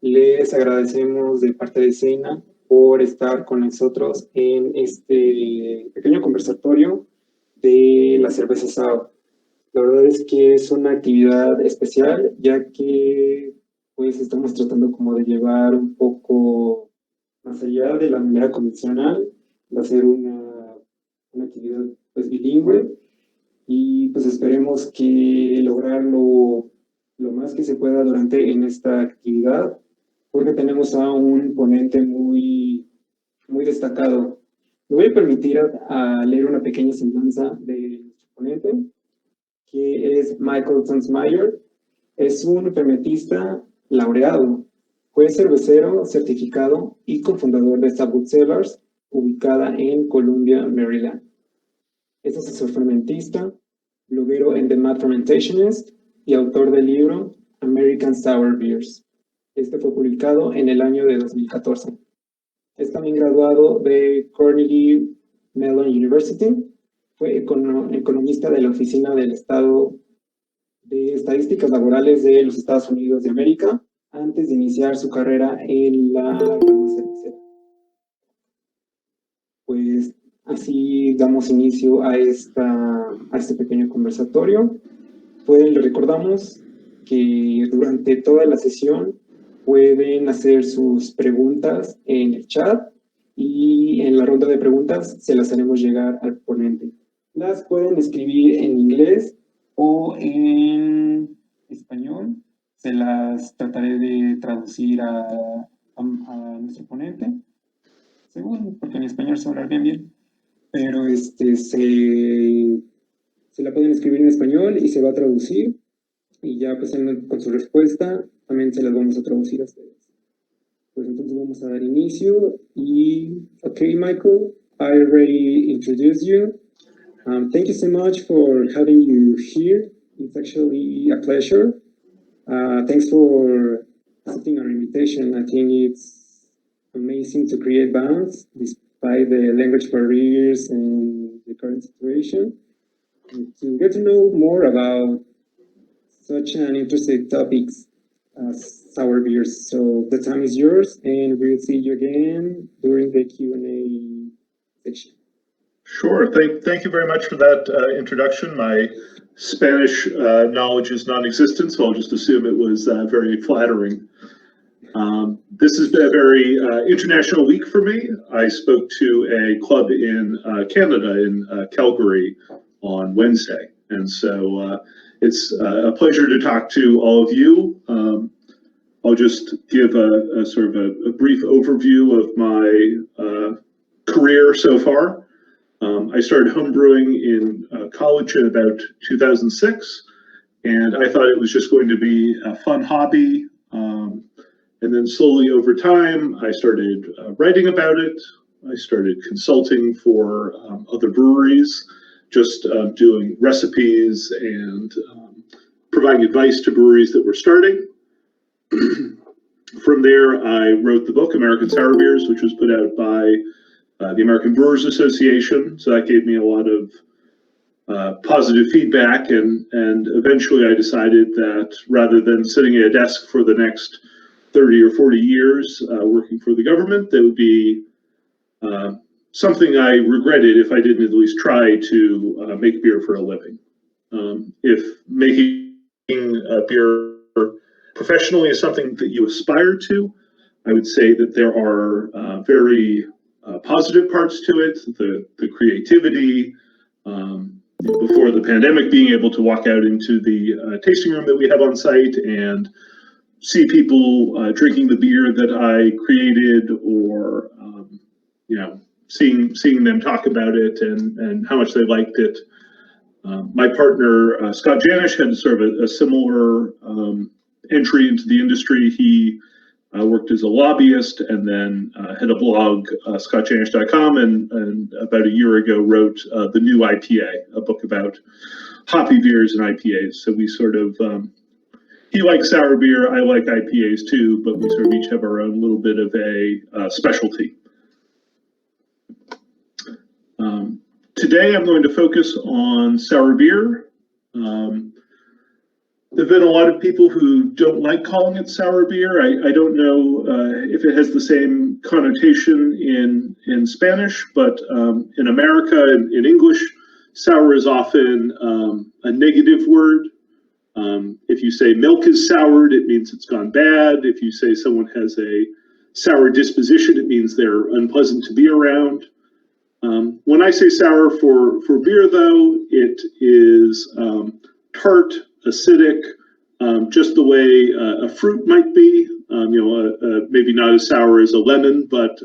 Les agradecemos de parte de SEINA por estar con nosotros en este pequeño conversatorio de la cerveza sour. La verdad es que es una actividad especial, ya que pues estamos tratando como de llevar un poco más allá de la manera convencional, de hacer una actividad pues bilingüe, y pues esperemos que lograrlo lo más que se pueda durante en esta actividad, porque tenemos a un ponente muy destacado. Me voy a permitir a leer una pequeña semblanza de nuestro ponente, que es Michael Tonsmeire. Es un fermentista laureado. Fue cervecero certificado y cofundador de Sapwood Cellars, ubicada en Columbia, Maryland. Es asesor fermentista, bloguero en The Fermentationist y autor del libro American Sour Beers. Este fue publicado en el año de 2014. Es también graduado de Carnegie Mellon University. Fue economista de la Oficina del Estado de Estadísticas Laborales de los Estados Unidos de América antes de iniciar su carrera en la cervecera. Pues así damos inicio a este pequeño conversatorio. Pues les recordamos que durante toda la sesión pueden hacer sus preguntas en el chat y en la ronda de preguntas se las haremos llegar al ponente. Las pueden escribir en inglés o en español. Se las trataré de traducir a nuestro ponente, según, porque en español se habla bien, pero se la pueden escribir en español y se va a traducir, y ya pues con su respuesta también se las vamos a traducir a ustedes. Pues entonces vamos a dar inicio y, okay, Michael, I already introduced you. Thank you so much for having you here. It's actually a pleasure. Thanks for accepting our invitation. I think it's amazing to create bonds despite the language barriers and the current situation. And to get to know more about such an interesting topics as sour beers. So the time is yours, and we'll see you again during the Q&A section. Sure. Thank you very much for that introduction. My Spanish knowledge is non-existent, so I'll just assume it was very flattering. This has been a very international week for me. I spoke to a club in Canada, in Calgary, on Wednesday, and so it's a pleasure to talk to all of you. I'll just give a sort of a brief overview of my career so far. I started homebrewing in college in about 2006, and I thought it was just going to be a fun hobby. And then slowly over time, I started writing about it. I started consulting for other breweries, just doing recipes and providing advice to breweries that were starting. From there, I wrote the book, American Sour Beers, which was put out by the American Brewers Association. So that gave me a lot of positive feedback. And eventually I decided that rather than sitting at a desk for the next 30 or 40 years working for the government, that would be something I regretted if I didn't at least try to make beer for a living. If making beer professionally is something that you aspire to, I would say that there are very positive parts to it, the creativity. Before the pandemic, being able to walk out into the tasting room that we have on site and see people drinking the beer that I created, or seeing them talk about it and how much they liked it. My partner Scott Janish had sort of a similar entry into the industry. He worked as a lobbyist and then had a blog, scottjanish.com, and about a year ago wrote The New IPA, a book about hoppy beers and IPAs. So we sort of, he likes sour beer, I like IPAs too, but we sort of each have our own little bit of a specialty. Today I'm going to focus on sour beer. There've been a lot of people who don't like calling it sour beer. I don't know if it has the same connotation in Spanish, but in America, in English, sour is often a negative word. If you say milk is soured, it means it's gone bad. If you say someone has a sour disposition, it means they're unpleasant to be around. When I say sour for beer, though, it is tart, acidic, just the way a fruit might be. Maybe not as sour as a lemon, but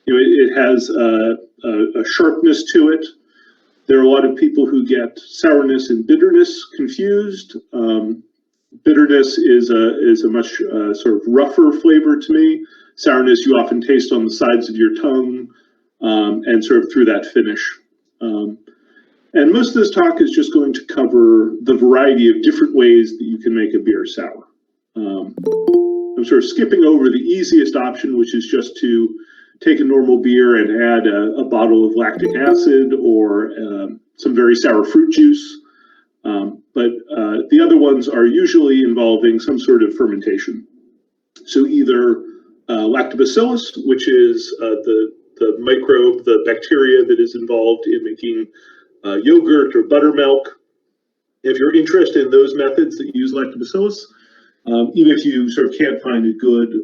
it has a sharpness to it. There are a lot of people who get sourness and bitterness confused. Bitterness is a much sort of rougher flavor to me. Sourness you often taste on the sides of your tongue and sort of through that finish. And most of this talk is just going to cover the variety of different ways that you can make a beer sour. I'm sort of skipping over the easiest option, which is just to take a normal beer and add a bottle of lactic acid or some very sour fruit juice. But the other ones are usually involving some sort of fermentation. So either lactobacillus, which is the microbe, the bacteria that is involved in making yogurt or buttermilk. If you're interested in those methods that use lactobacillus, even if you sort of can't find a good,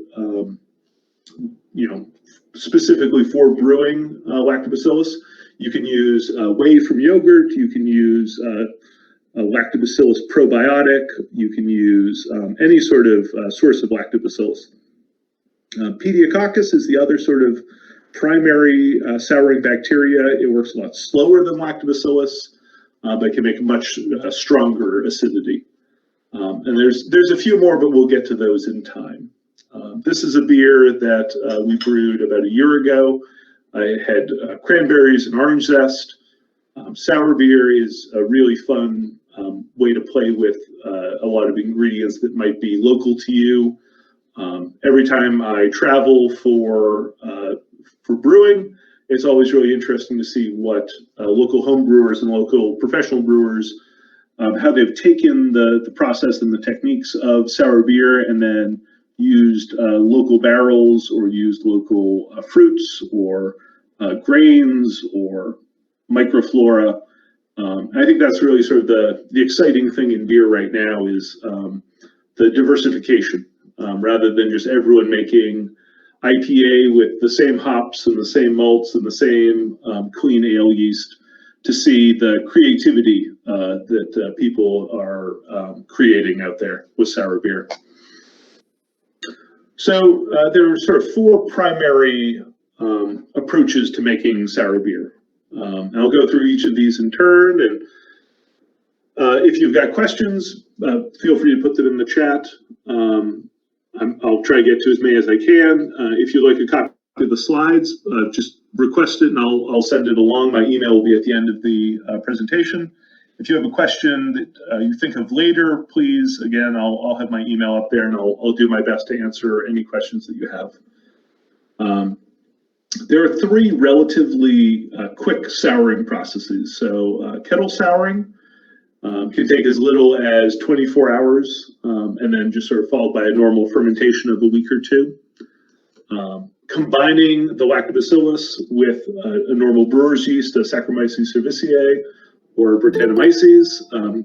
specifically for brewing lactobacillus, you can use whey from yogurt, you can use lactobacillus probiotic, you can use any sort of source of lactobacillus. Pediococcus is the other sort of primary souring bacteria. It works a lot slower than lactobacillus, but can make a much stronger acidity. And there's a few more, but we'll get to those in time. This is a beer that we brewed about a year ago. I had cranberries and orange zest. Sour beer is a really fun way to play with a lot of ingredients that might be local to you. Every time I travel for brewing, it's always really interesting to see what local home brewers and local professional brewers, how they've taken the process and the techniques of sour beer and then used local barrels or used local fruits or grains or microflora. I think that's really sort of the exciting thing in beer right now is the diversification, rather than just everyone making IPA with the same hops and the same malts and the same clean ale yeast, to see the creativity that people are creating out there with sour beer. So there are sort of four primary approaches to making sour beer. And I'll go through each of these in turn, and if you've got questions, feel free to put them in the chat. I'll try to get to as many as I can. If you'd like a copy of the slides, just request it and I'll send it along. My email will be at the end of the presentation. If you have a question that you think of later, please, again, I'll have my email up there and I'll do my best to answer any questions that you have. There are three relatively quick souring processes. So kettle souring can take as little as 24 hours and then just sort of followed by a normal fermentation of a week or two. Combining the lactobacillus with a normal brewer's yeast, a Saccharomyces cerevisiae or Brettanomyces,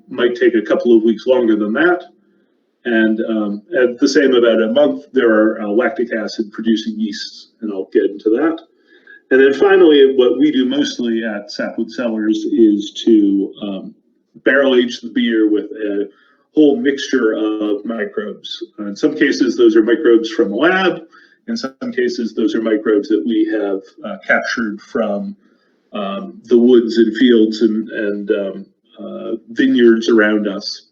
might take a couple of weeks longer than that. And at the same about a month, there are lactic acid producing yeasts, and I'll get into that. And then finally, what we do mostly at Sapwood Cellars is to barrel age the beer with a whole mixture of microbes. In some cases, those are microbes from the lab. In some cases, those are microbes that we have captured from the woods and fields and vineyards around us.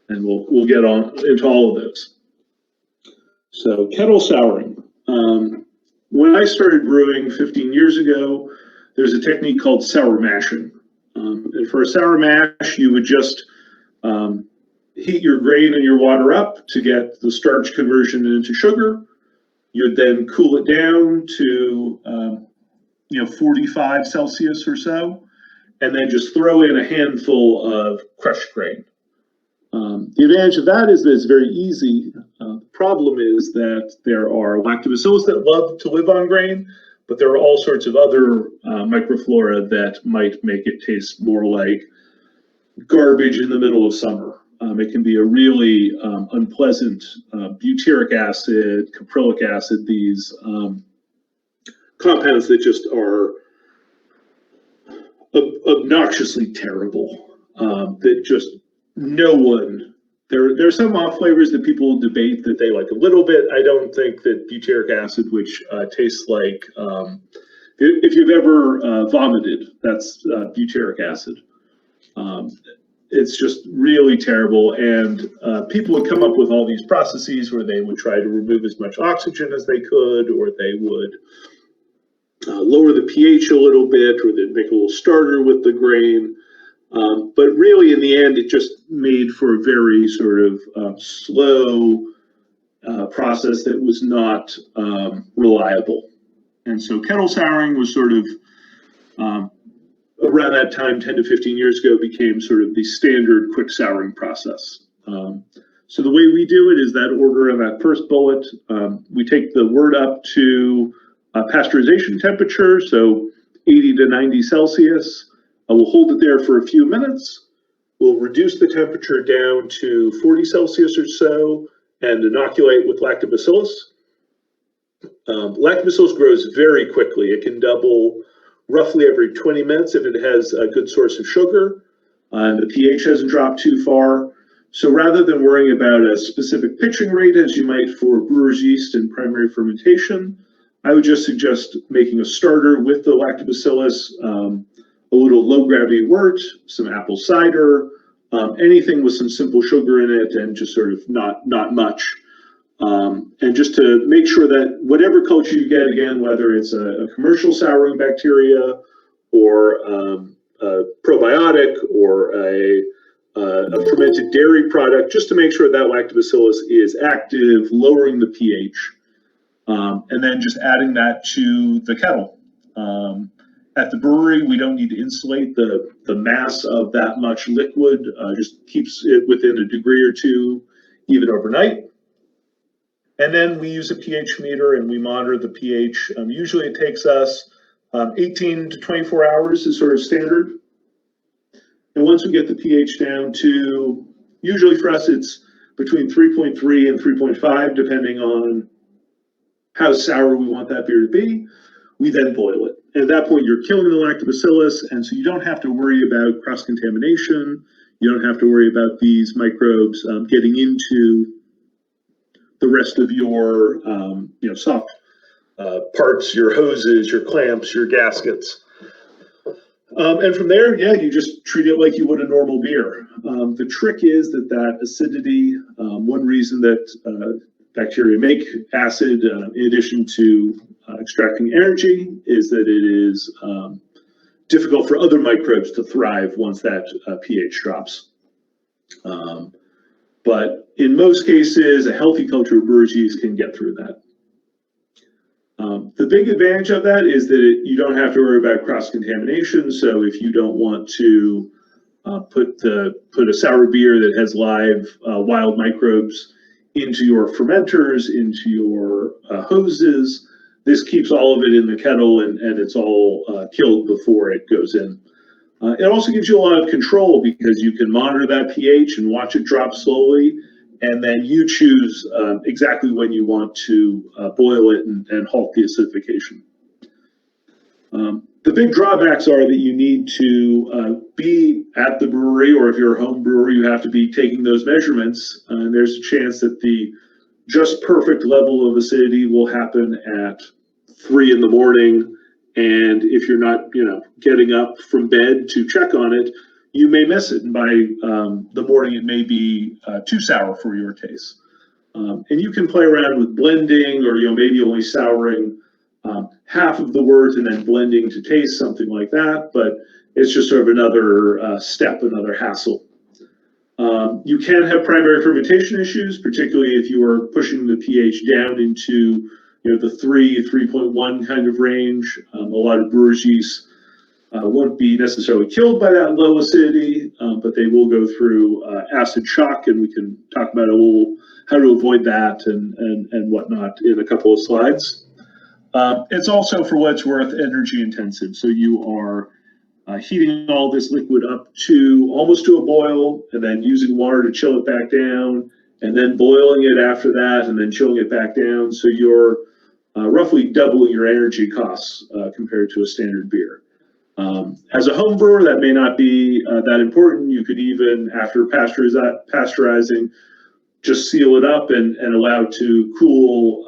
And we'll get on into all of those. So kettle souring. When I started brewing 15 years ago, there's a technique called sour mashing. And for a sour mash, you would just heat your grain and your water up to get the starch conversion into sugar. You'd then cool it down to 45 Celsius or so, and then just throw in a handful of crushed grain. The advantage of that is that it's very easy. The problem is that there are lactobacillus that love to live on grain, but there are all sorts of other microflora that might make it taste more like garbage in the middle of summer. It can be a really unpleasant butyric acid, caprylic acid, these compounds that just are obnoxiously terrible, that just no one, there are some off flavors that people debate that they like a little bit. I don't think that butyric acid, which tastes like, if you've ever vomited, that's butyric acid. It's just really terrible, and people would come up with all these processes where they would try to remove as much oxygen as they could, or they would lower the pH a little bit, or they'd make a little starter with the grain. But really, in the end, it just made for a very sort of slow process that was not reliable. And so kettle souring was sort of, around that time, 10 to 15 years ago, became sort of the standard quick souring process. So the way we do it is that order of that first bullet. We take the wort up to pasteurization temperature, so 80 to 90 Celsius. We'll hold it there for a few minutes. We'll reduce the temperature down to 40 Celsius or so and inoculate with lactobacillus. Lactobacillus grows very quickly. It can double roughly every 20 minutes if it has a good source of sugar and the pH hasn't dropped too far. So rather than worrying about a specific pitching rate as you might for brewer's yeast and primary fermentation, I would just suggest making a starter with the lactobacillus, a little low gravity wort, some apple cider, anything with some simple sugar in it and just sort of not much. And just to make sure that whatever culture you get, again, whether it's a commercial souring bacteria or a probiotic or a fermented dairy product, just to make sure that lactobacillus is active, lowering the pH, and then just adding that to the kettle. At the brewery, we don't need to insulate the mass of that much liquid, just keeps it within a degree or two, even overnight. And then we use a pH meter and we monitor the pH. Usually it takes us 18 to 24 hours is sort of standard. And once we get the pH down to, usually for us, it's between 3.3 and 3.5, depending on how sour we want that beer to be, we then boil it. At that point, you're killing the lactobacillus, and so you don't have to worry about cross-contamination. You don't have to worry about these microbes getting into the rest of your soft parts, your hoses, your clamps, your gaskets. And from there, you just treat it like you would a normal beer. The trick is that acidity, one reason that bacteria make acid, in addition to extracting energy, is that it is difficult for other microbes to thrive once that pH drops. But in most cases, a healthy culture of brewer's yeast can get through that. The big advantage of that is that you don't have to worry about cross-contamination. So if you don't want to put a sour beer that has live wild microbes into your fermenters, into your hoses, this keeps all of it in the kettle and it's all killed before it goes in. It also gives you a lot of control because you can monitor that pH and watch it drop slowly, and then you choose exactly when you want to boil it and halt the acidification. The big drawbacks are that you need to be at the brewery, or if you're a home brewer, you have to be taking those measurements. And there's a chance that the just perfect level of acidity will happen at 3 in the morning. And if you're not, getting up from bed to check on it, you may miss it. And by the morning, it may be too sour for your taste. And you can play around with blending, or maybe only souring half of the wort and then blending to taste, something like that. But it's just sort of another step, another hassle. You can have primary fermentation issues, particularly if you are pushing the pH down into the 3.1 kind of range. A lot of brewer's yeast won't be necessarily killed by that low acidity, but they will go through acid shock, and we can talk about a little how to avoid that and whatnot in a couple of slides. It's also, for what it's worth, energy intensive. So you are heating all this liquid up to almost to a boil, and then using water to chill it back down, and then boiling it after that, and then chilling it back down. So you're roughly doubling your energy costs compared to a standard beer. As a home brewer, that may not be that important. You could even, after pasteurizing, just seal it up and allow it to cool,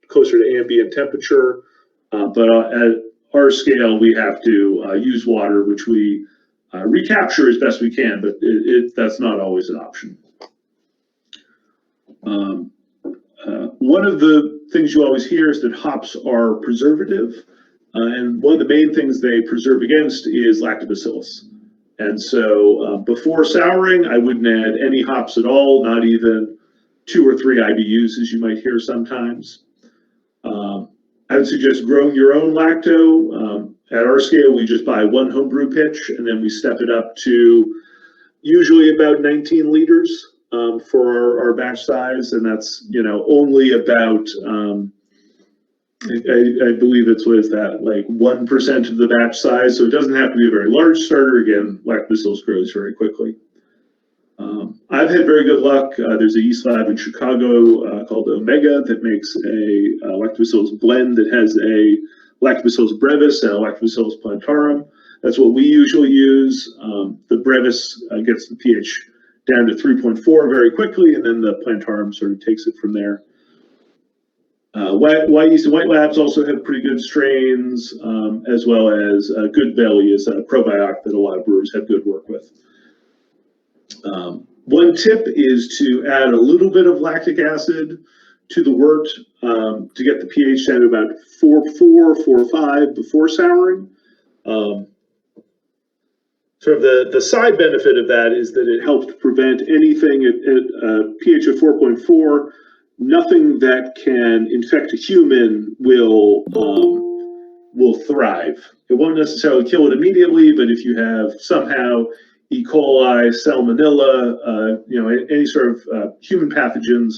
closer to ambient temperature. But at our scale, we have to use water, which we recapture as best we can, but that's not always an option. One of the things you always hear is that hops are preservative. And one of the main things they preserve against is lactobacillus. And so before souring, I wouldn't add any hops at all, not even 2 or 3 IBUs, as you might hear sometimes. I would suggest growing your own lacto. At our scale, we just buy 1 homebrew pitch, and then we step it up to usually about 19 liters for our batch size. And that's, only about, I believe it's, what is that, like 1% of the batch size. So it doesn't have to be a very large starter. Again, lactobacillus grows very quickly. I've had very good luck. There's a yeast lab in Chicago called Omega that makes a lactobacillus blend that has a lactobacillus brevis and a lactobacillus plantarum. That's what we usually use. The brevis gets the pH down to 3.4 very quickly, and then the plantarum sort of takes it from there. White yeast and white labs also have pretty good strains, as well as Good Belly is a probiotic that a lot of brewers have good work with. One tip is to add a little bit of lactic acid to the wort to get the pH down to about 4.4, 4.5 before souring. Sort of the side benefit of that is that it helps prevent anything at a pH of 4.4. Nothing that can infect a human will thrive. It won't necessarily kill it immediately, but if you have somehow E. coli, salmonella, any sort of human pathogens,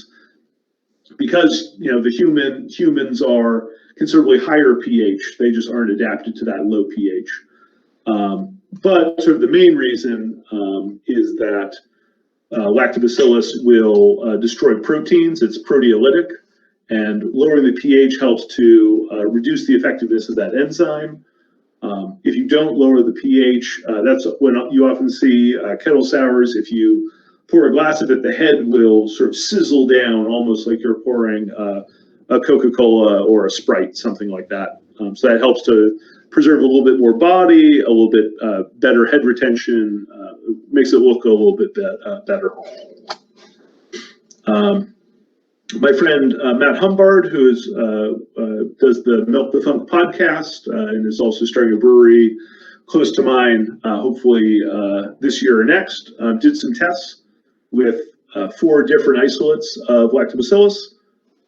because the humans are considerably higher pH, they just aren't adapted to that low pH. But sort of the main reason is that lactobacillus will destroy proteins. It's proteolytic, and lowering the pH helps to reduce the effectiveness of that enzyme. If you don't lower the pH, that's when you often see kettle sours. If you pour a glass of it, the head will sort of sizzle down, almost like you're pouring a Coca-Cola or a Sprite, something like that. So that helps to preserve a little bit more body, a little bit better head retention, makes it look a little bit better. My friend Matt Humbard, who does the Milk the Funk podcast and is also starting a brewery close to mine, hopefully this year or next, did some tests with 4 different isolates of lactobacillus.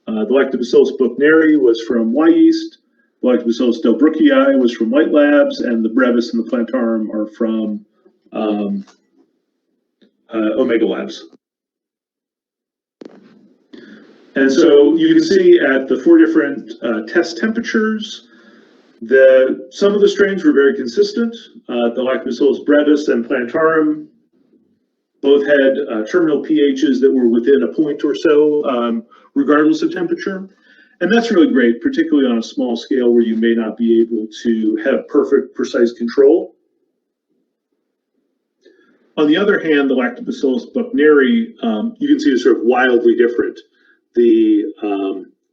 The lactobacillus buchneri was from Y yeast, the lactobacillus delbrueckii was from white labs, and the brevis and the plantarum are from Omega labs. And so you can see at the 4 different test temperatures, some of the strains were very consistent. The lactobacillus brevis and plantarum both had terminal pHs that were within a point or so, regardless of temperature. And that's really great, particularly on a small scale where you may not be able to have perfect, precise control. On the other hand, the lactobacillus buchneri, you can see is sort of wildly different. The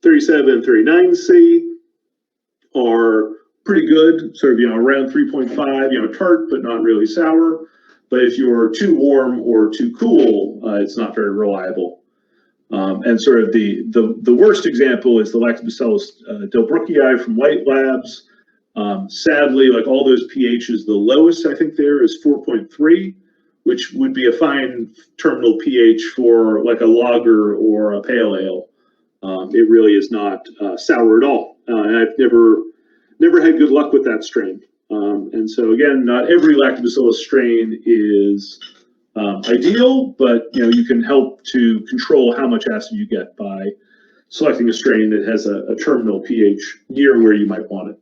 37 and 39C are pretty good, sort of, around 3.5, tart, but not really sour. But if you're too warm or too cool, it's not very reliable. And sort of the worst example is the lactobacillus delbrueckii from white labs. Sadly, like all those pHs, the lowest I think there is 4.3. Which would be a fine terminal pH for like a lager or a pale ale. It really is not sour at all. And I've never had good luck with that strain. And so again, not every lactobacillus strain is ideal, but you can help to control how much acid you get by selecting a strain that has a terminal pH near where you might want it.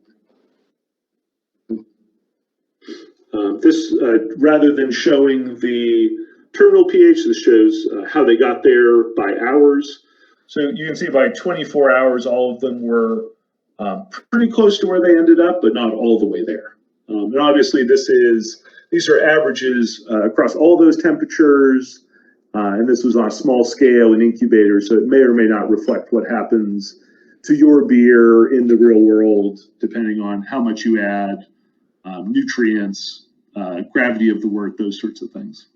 This, rather than showing the terminal pH, this shows how they got there by hours. So you can see by 24 hours, all of them were pretty close to where they ended up, but not all the way there. And obviously, these are averages across all those temperatures, and this was on a small scale in incubator, so it may or may not reflect what happens to your beer in the real world, depending on how much you add, nutrients, gravity of the wort, those sorts of things.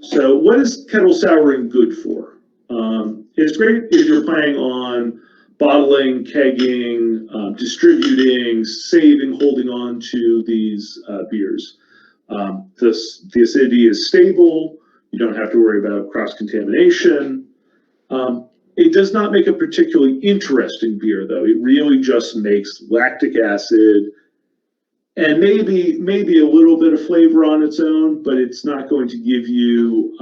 So what is kettle souring good for? It's great if you're planning on bottling, kegging, distributing, saving, holding on to these beers. The acidity is stable. You don't have to worry about cross-contamination. It does not make a particularly interesting beer, though. It really just makes lactic acid and maybe a little bit of flavor on its own, but it's not going to give you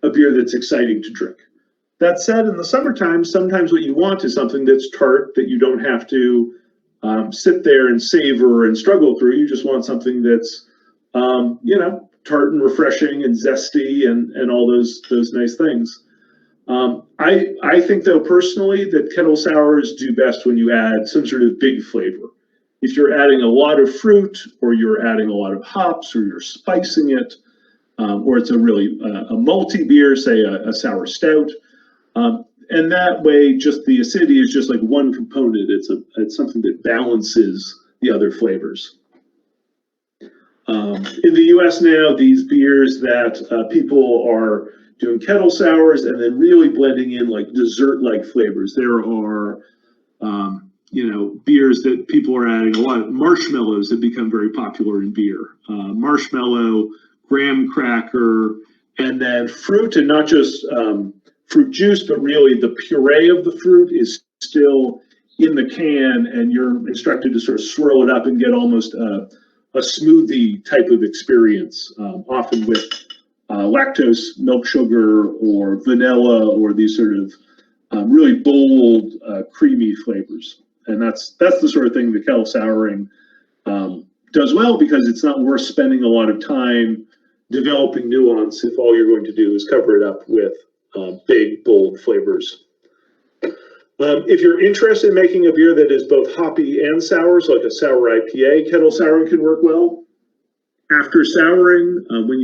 a beer that's exciting to drink. That said, in the summertime, sometimes what you want is something that's tart, that you don't have to sit there and savor and struggle through. You just want something that's, tart and refreshing and zesty and all those nice things. I think, though, personally, that kettle sours do best when you add some sort of big flavor. If you're adding a lot of fruit, or you're adding a lot of hops, or you're spicing it, or it's a really a malty beer, say a sour stout, and that way, just the acidity is just like one component. It's something that balances the other flavors. In the U.S. now, these beers that people are doing kettle sours and then really blending in like dessert-like flavors. There are, beers that people are adding a lot of marshmallows have become very popular in beer. Marshmallow, graham cracker, and then fruit, and not just fruit juice, but really the puree of the fruit is still in the can, and you're instructed to sort of swirl it up and get almost a smoothie type of experience, often with lactose, milk sugar, or vanilla, or these sort of really bold, creamy flavors. And that's the sort of thing that kettle souring does well, because it's not worth spending a lot of time developing nuance if all you're going to do is cover it up with big, bold flavors. If you're interested in making a beer that is both hoppy and sour, so like a sour IPA, kettle souring can work well. After souring, when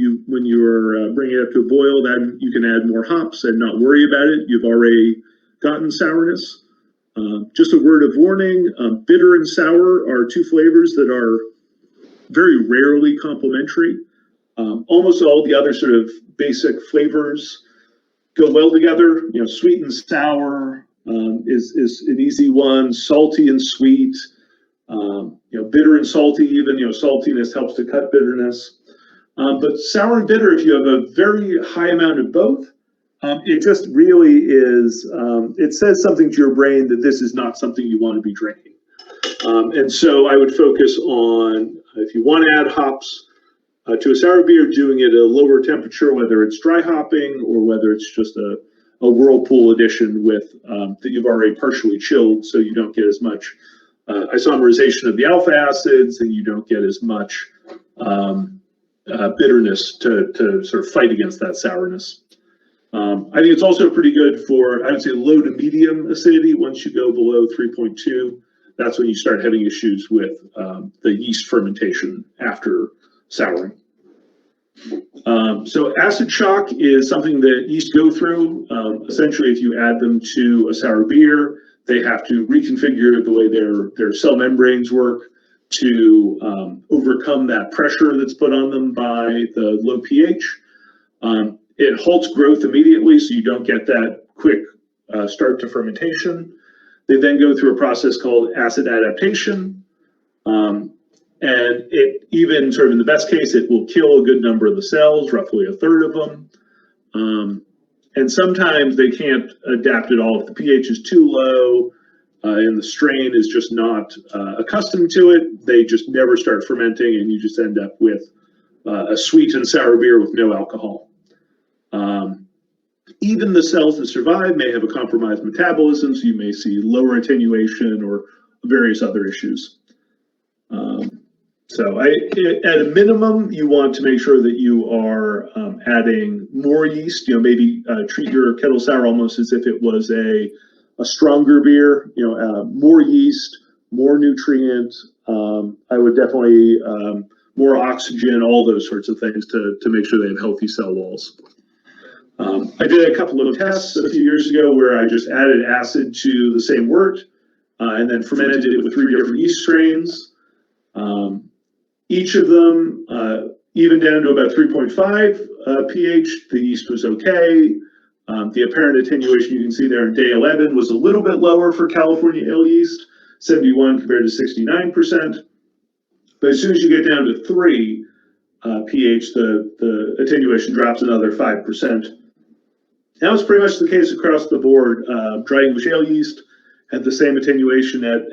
you're bringing it up to a boil, then you can add more hops and not worry about it. You've already gotten sourness. Just a word of warning, bitter and sour are two flavors that are very rarely complementary. Almost all the other sort of basic flavors go well together. Sweet and sour is an easy one. Salty and sweet. Bitter and salty, even, saltiness helps to cut bitterness. But sour and bitter, if you have a very high amount of both, it just really is, it says something to your brain that this is not something you want to be drinking. And so I would focus on, if you want to add hops to a sour beer, doing it at a lower temperature, whether it's dry hopping or whether it's just a whirlpool addition with that you've already partially chilled, so you don't get as much isomerization of the alpha acids, and you don't get as much bitterness to sort of fight against that sourness. I think it's also pretty good for, I would say, low to medium acidity. Once you go below 3.2, that's when you start having issues with the yeast fermentation after souring. So acid shock is something that yeast go through. Essentially, if you add them to a sour beer, they have to reconfigure the way their cell membranes work to overcome that pressure that's put on them by the low pH. It halts growth immediately, so you don't get that quick start to fermentation. They then go through a process called acid adaptation. And it, even sort of in the best case, it will kill a good number of the cells, roughly a third of them. And sometimes they can't adapt at all. If the pH is too low, and the strain is just not accustomed to it, they just never start fermenting, and you just end up with a sweet and sour beer with no alcohol. Even the cells that survive may have a compromised metabolism, so you may see lower attenuation or various other issues. So at a minimum, you want to make sure that you are adding more yeast. Maybe treat your kettle sour almost as if it was a stronger beer. More yeast, more nutrient. I would definitely more oxygen, all those sorts of things to make sure they have healthy cell walls. I did a couple of tests a few years ago where I just added acid to the same wort and then fermented it with 3 different yeast strains. Each of them, even down to about 3.5 pH, the yeast was okay. The apparent attenuation you can see there in day 11 was a little bit lower for California ale yeast, 71 compared to 69%. But as soon as you get down to 3 pH, the attenuation drops another 5%. That was pretty much the case across the board. Dry English ale yeast had the same attenuation at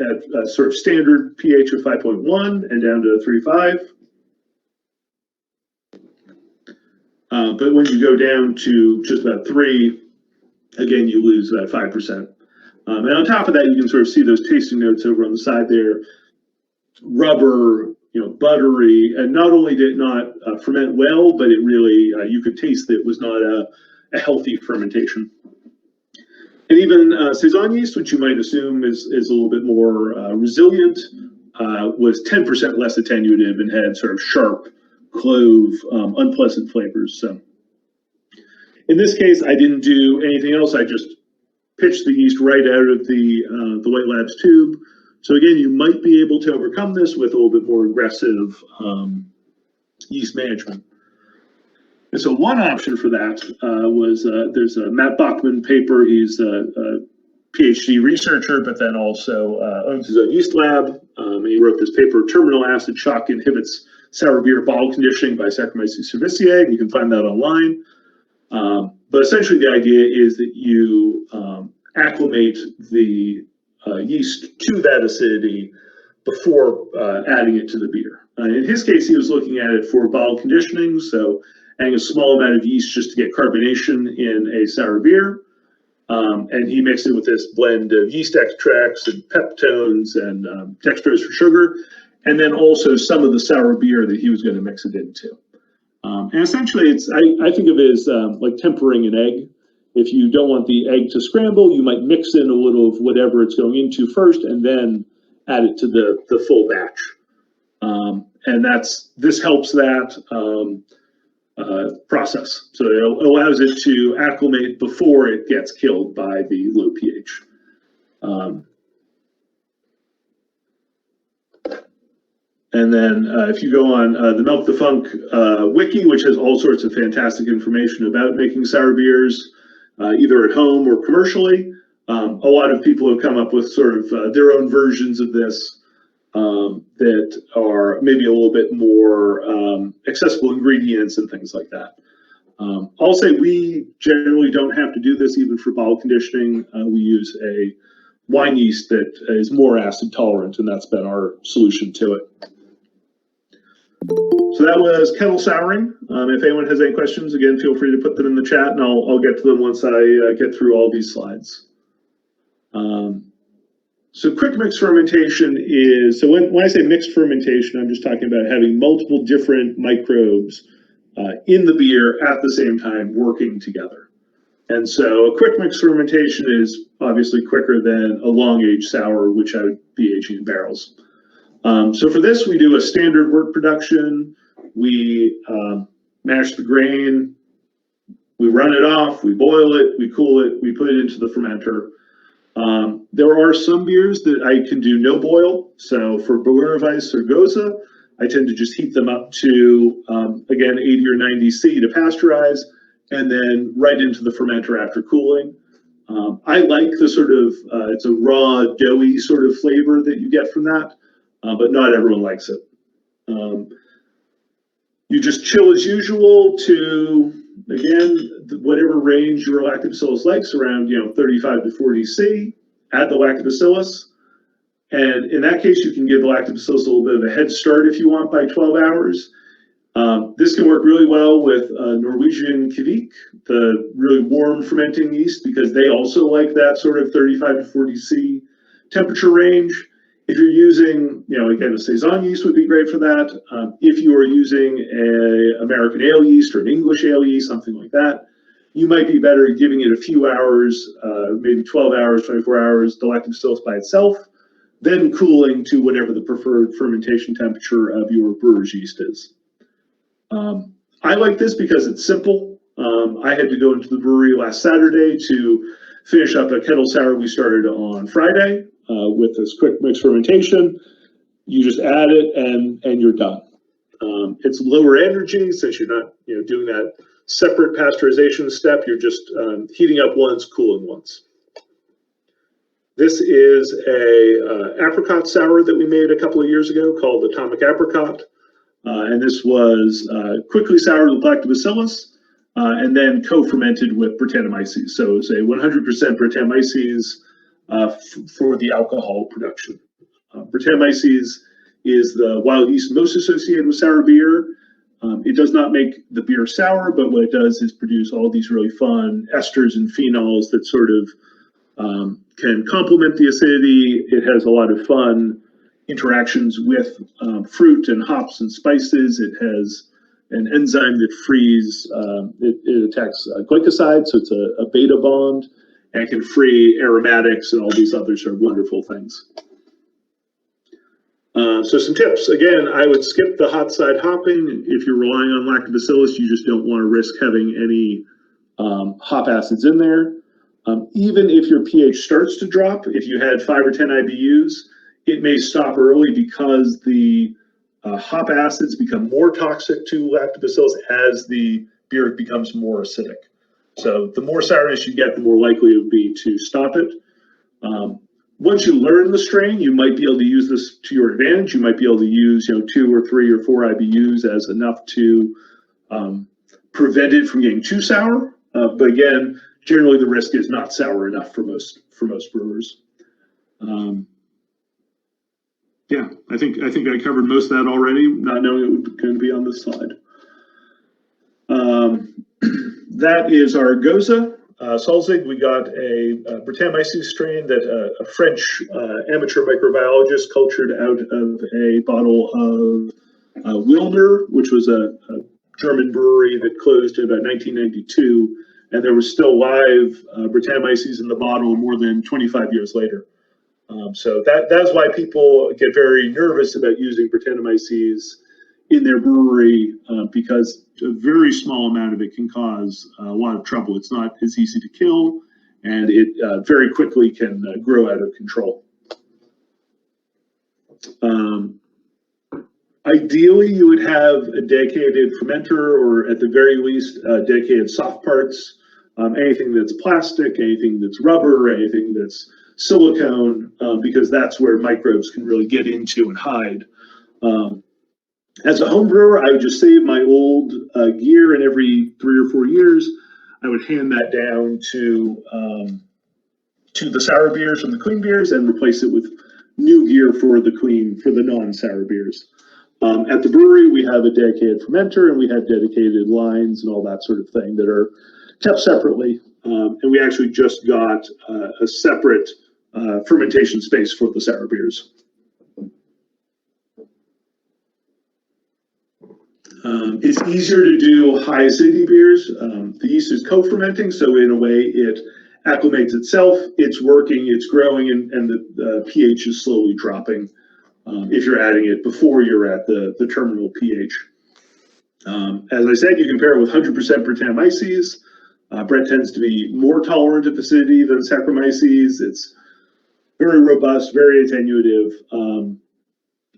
sort of standard pH of 5.1 and down to 3.5. But when you go down to just about 3, again, you lose about 5%. And on top of that, you can sort of see those tasting notes over on the side there. Rubber, buttery, and not only did it not ferment well, but it really, you could taste that it was not a healthy fermentation. And even Saison yeast, which you might assume is a little bit more resilient, was 10% less attenuative and had sort of sharp, clove, unpleasant flavors. So in this case, I didn't do anything else. I just pitched the yeast right out of the White Labs tube. So again, you might be able to overcome this with a little bit more aggressive yeast management. And so one option for that was there's a Matt Bachman paper. He's a PhD researcher, but then also owns his own yeast lab. He wrote this paper, Terminal Acid Shock Inhibits Sour Beer Bottle Conditioning by Saccharomyces cerevisiae. You can find that online. But essentially the idea is that you acclimate the yeast to that acidity before adding it to the beer. In his case, he was looking at it for bottle conditioning, so adding a small amount of yeast just to get carbonation in a sour beer. And he mixed it with this blend of yeast extracts and peptones and dextrose for sugar, and then also some of the sour beer that he was going to mix it into. And essentially, I think of it as like tempering an egg. If you don't want the egg to scramble, you might mix in a little of whatever it's going into first, and then add it to the full batch. And this helps that process. So it allows it to acclimate before it gets killed by the low pH. And then if you go on the Milk the Funk wiki, which has all sorts of fantastic information about making sour beers, either at home or commercially, a lot of people have come up with sort of their own versions of this that are maybe a little bit more accessible ingredients and things like that. I'll say we generally don't have to do this even for bottle conditioning. We use a wine yeast that is more acid tolerant, and that's been our solution to it. So that was kettle souring. If anyone has any questions, again, feel free to put them in the chat, and I'll get to them once I get through all these slides. So quick mix fermentation is, so when I say mixed fermentation, I'm just talking about having multiple different microbes in the beer at the same time working together. And so a quick mix fermentation is obviously quicker than a long age sour, which I would be aging in barrels. So for this, we do a standard wort production. We mash the grain, we run it off, we boil it, we cool it, we put it into the fermenter. There are some beers that I can do no boil. So for Berliner Weiss or Goza, I tend to just heat them up to, again, 80 or 90 C to pasteurize, and then right into the fermenter after cooling. I like the sort of, it's a raw, doughy sort of flavor that you get from that, but not everyone likes it. You just chill as usual to, again, whatever range your lactobacillus likes, around 35 to 40 C. add the lactobacillus. And in that case, you can give the lactobacillus a little bit of a head start if you want by 12 hours. This can work really well with Norwegian Kvik, the really warm fermenting yeast, because they also like that sort of 35 to 40 C temperature range. If you're using, again, a Saison yeast would be great for that. If you are using an American ale yeast or an English ale yeast, something like that, you might be better giving it a few hours, maybe 12 hours, 24 hours, the lactobacillus by itself, then cooling to whatever the preferred fermentation temperature of your brewer's yeast is. I like this because it's simple. I had to go into the brewery last Saturday to finish up a kettle sour we started on Friday with this quick mix fermentation. You just add it and you're done. It's lower energy since you're not doing that separate pasteurization step. You're just heating up once, cooling once. This is a apricot sour that we made a couple of years ago called Atomic Apricot. And this was quickly soured with lactobacillus and then co-fermented with Brettanomyces. So it's a 100% Brettanomyces for the alcohol production. Brettanomyces is the wild yeast most associated with sour beer. It does not make the beer sour, but what it does is produce all these really fun esters and phenols that sort of can complement the acidity. It has a lot of fun interactions with fruit and hops and spices. It has an enzyme that frees, it attacks glycosides, so it's a beta bond, and can free aromatics and all these other sort of wonderful things. So some tips. Again, I would skip the hot side hopping. If you're relying on lactobacillus, you just don't want to risk having any hop acids in there. Even if your pH starts to drop, if you had 5 or 10 IBUs, it may stop early because the hop acids become more toxic to lactobacillus as the beer becomes more acidic. So the more sourness you get, the more likely it would be to stop it. Once you learn the strain, you might be able to use this to your advantage. You might be able to use 2 or 3 or 4 IBUs as enough to prevent it from getting too sour. But again, generally the risk is not sour enough for most brewers. Yeah, I think I covered most of that already, not knowing it was going to be on this slide. That is our Goza. Salzig, we got a Brettanomyces strain that a French amateur microbiologist cultured out of a bottle of Wilner, which was a German brewery that closed in about 1992, and there was still live Brettanomyces in the bottle more than 25 years later. So that's why people get very nervous about using Brettanomyces in their brewery because a very small amount of it can cause a lot of trouble. It's not as easy to kill, and it very quickly can grow out of control. Ideally, you would have a dedicated fermenter, or at the very least, dedicated soft parts. Anything that's plastic, anything that's rubber, anything that's silicone, because that's where microbes can really get into and hide. As a home brewer, I would just save my old gear, and every 3 or 4 years, I would hand that down to the sour beers from the clean beers and replace it with new gear for the non-sour beers. At the brewery, we have a dedicated fermenter, and we have dedicated lines and all that sort of thing that are kept separately. And we actually just got a separate fermentation space for the sour beers. It's easier to do high acidity beers. The yeast is co-fermenting, so in a way it acclimates itself. It's working, it's growing, and the pH is slowly dropping if you're adding it before you're at the terminal pH. As I said, you can pair it with 100% Brettanomyces. Brett tends to be more tolerant of acidity than Saccharomyces. It's very robust, very attenuative.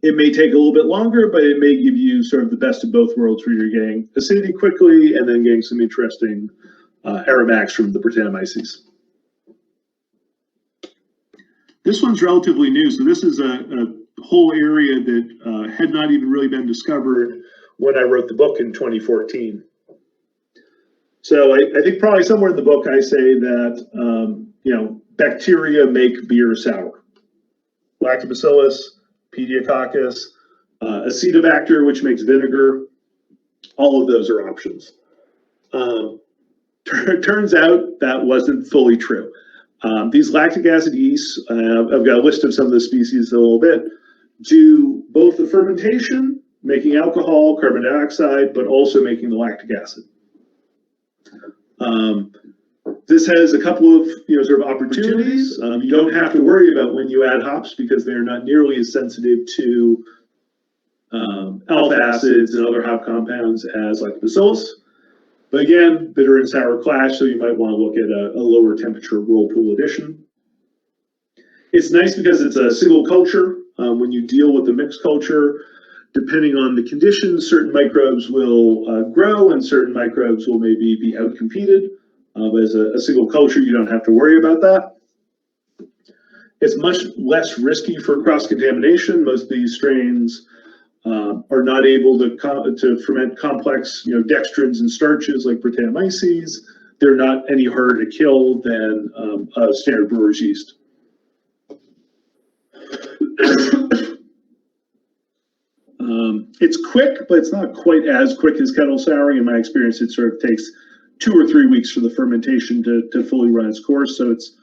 It may take a little bit longer, but it may give you sort of the best of both worlds, where you're getting acidity quickly and then getting some interesting aromatics from the Brettanomyces. This one's relatively new, so this is a whole area that had not even really been discovered when I wrote the book in 2014. So I think probably somewhere in the book I say that bacteria make beer sour. Lactobacillus, Pediococcus, Acetobacter, which makes vinegar. All of those are options. Turns out that wasn't fully true. These lactic acid yeasts, I've got a list of some of the species in a little bit, do both the fermentation, making alcohol, carbon dioxide, but also making the lactic acid. This has a couple of sort of opportunities. You don't have to worry about when you add hops because they're not nearly as sensitive to alpha acids and other hop compounds as lactobacillus. But again, bitter and sour clash, so you might want to look at a lower temperature whirlpool addition. It's nice because it's a single culture. When you deal with the mixed culture, depending on the conditions, certain microbes will grow and certain microbes will maybe be outcompeted. But as a single culture, you don't have to worry about that. It's much less risky for cross-contamination. Most of these strains are not able to ferment complex dextrins and starches like Brettanomyces. They're not any harder to kill than a standard brewer's yeast. It's quick, but it's not quite as quick as kettle souring. In my experience, it sort of takes 2 or 3 weeks for the fermentation to fully run its course. So it's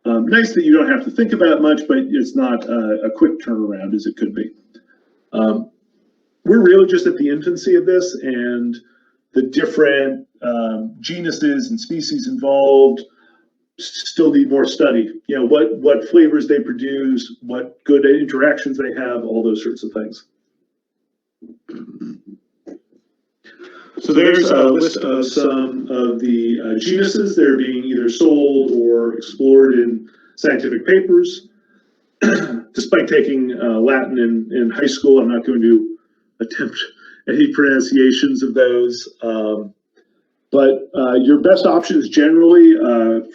nice that you don't have to think about it much, but it's not a quick turnaround as it could be. We're really just at the infancy of this, and the different genuses and species involved still need more study. What flavors they produce, what good interactions they have, all those sorts of things. So there's a list of some of the genuses that are being either sold or explored in scientific papers. Despite taking Latin in high school, I'm not going to attempt any pronunciations of those. But your best options generally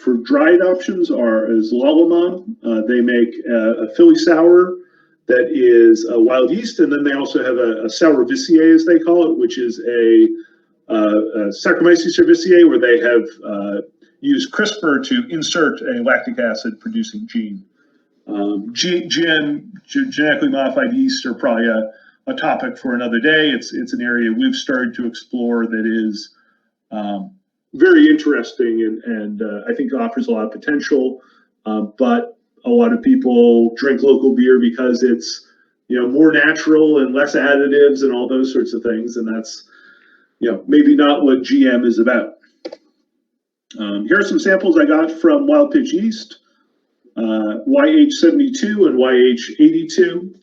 for dried options is Lallemand. They make a Philly sour that is a wild yeast, and then they also have a sour cerevisiae, as they call it, which is a Saccharomyces cerevisiae, where they have used CRISPR to insert a lactic acid producing gene. Genetically modified yeast are probably a topic for another day. It's an area we've started to explore that is very interesting and I think offers a lot of potential. But a lot of people drink local beer because it's more natural and less additives and all those sorts of things, and that's maybe not what GM is about. Here are some samples I got from wild pitch yeast, YH72 and YH82.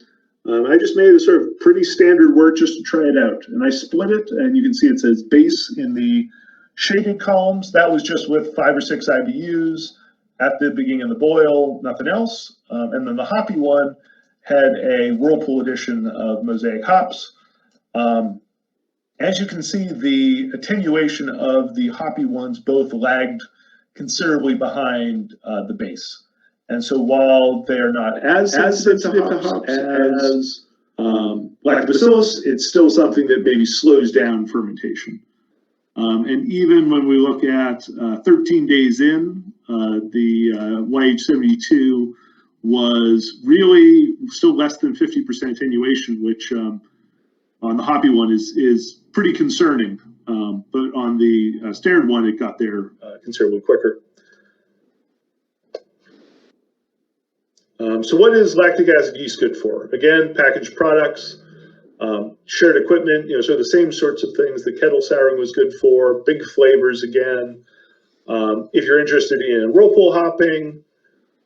I just made a sort of pretty standard wort just to try it out, and I split it, and you can see it says base in the shaded columns. That was just with 5 or 6 IBUs at the beginning of the boil, nothing else. And then the hoppy one had a whirlpool addition of mosaic hops. As you can see, the attenuation of the hoppy ones both lagged considerably behind the base. And so while they're not as sensitive to hops as lactobacillus, it's still something that maybe slows down fermentation. And even when we look at 13 days in, the YH72 was really still less than 50% attenuation, which on the hoppy one is pretty concerning. But on the standard one, it got there considerably quicker. So what is lactic acid yeast good for? Again, packaged products, shared equipment, so the same sorts of things that kettle souring was good for, big flavors again. If you're interested in whirlpool hopping,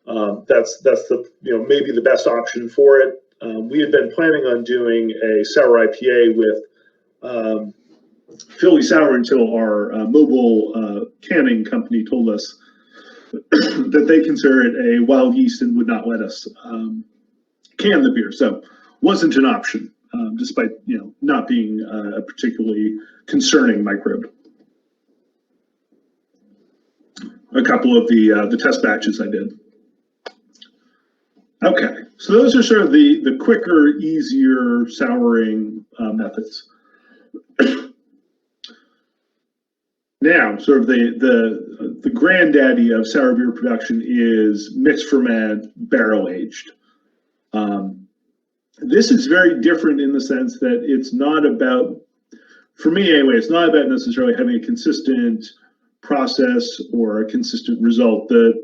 that's the maybe the best option for it. We had been planning on doing a sour IPA with Philly sour until our mobile canning company told us that they consider it a wild yeast and would not let us can the beer. So wasn't an option, despite not being a particularly concerning microbe. A couple of the test batches I did. Okay, so those are sort of the quicker, easier souring methods. Now, sort of the granddaddy of sour beer production is mixed ferment, barrel aged. This is very different in the sense that it's not about, for me anyway, it's not about necessarily having a consistent process or a consistent result. The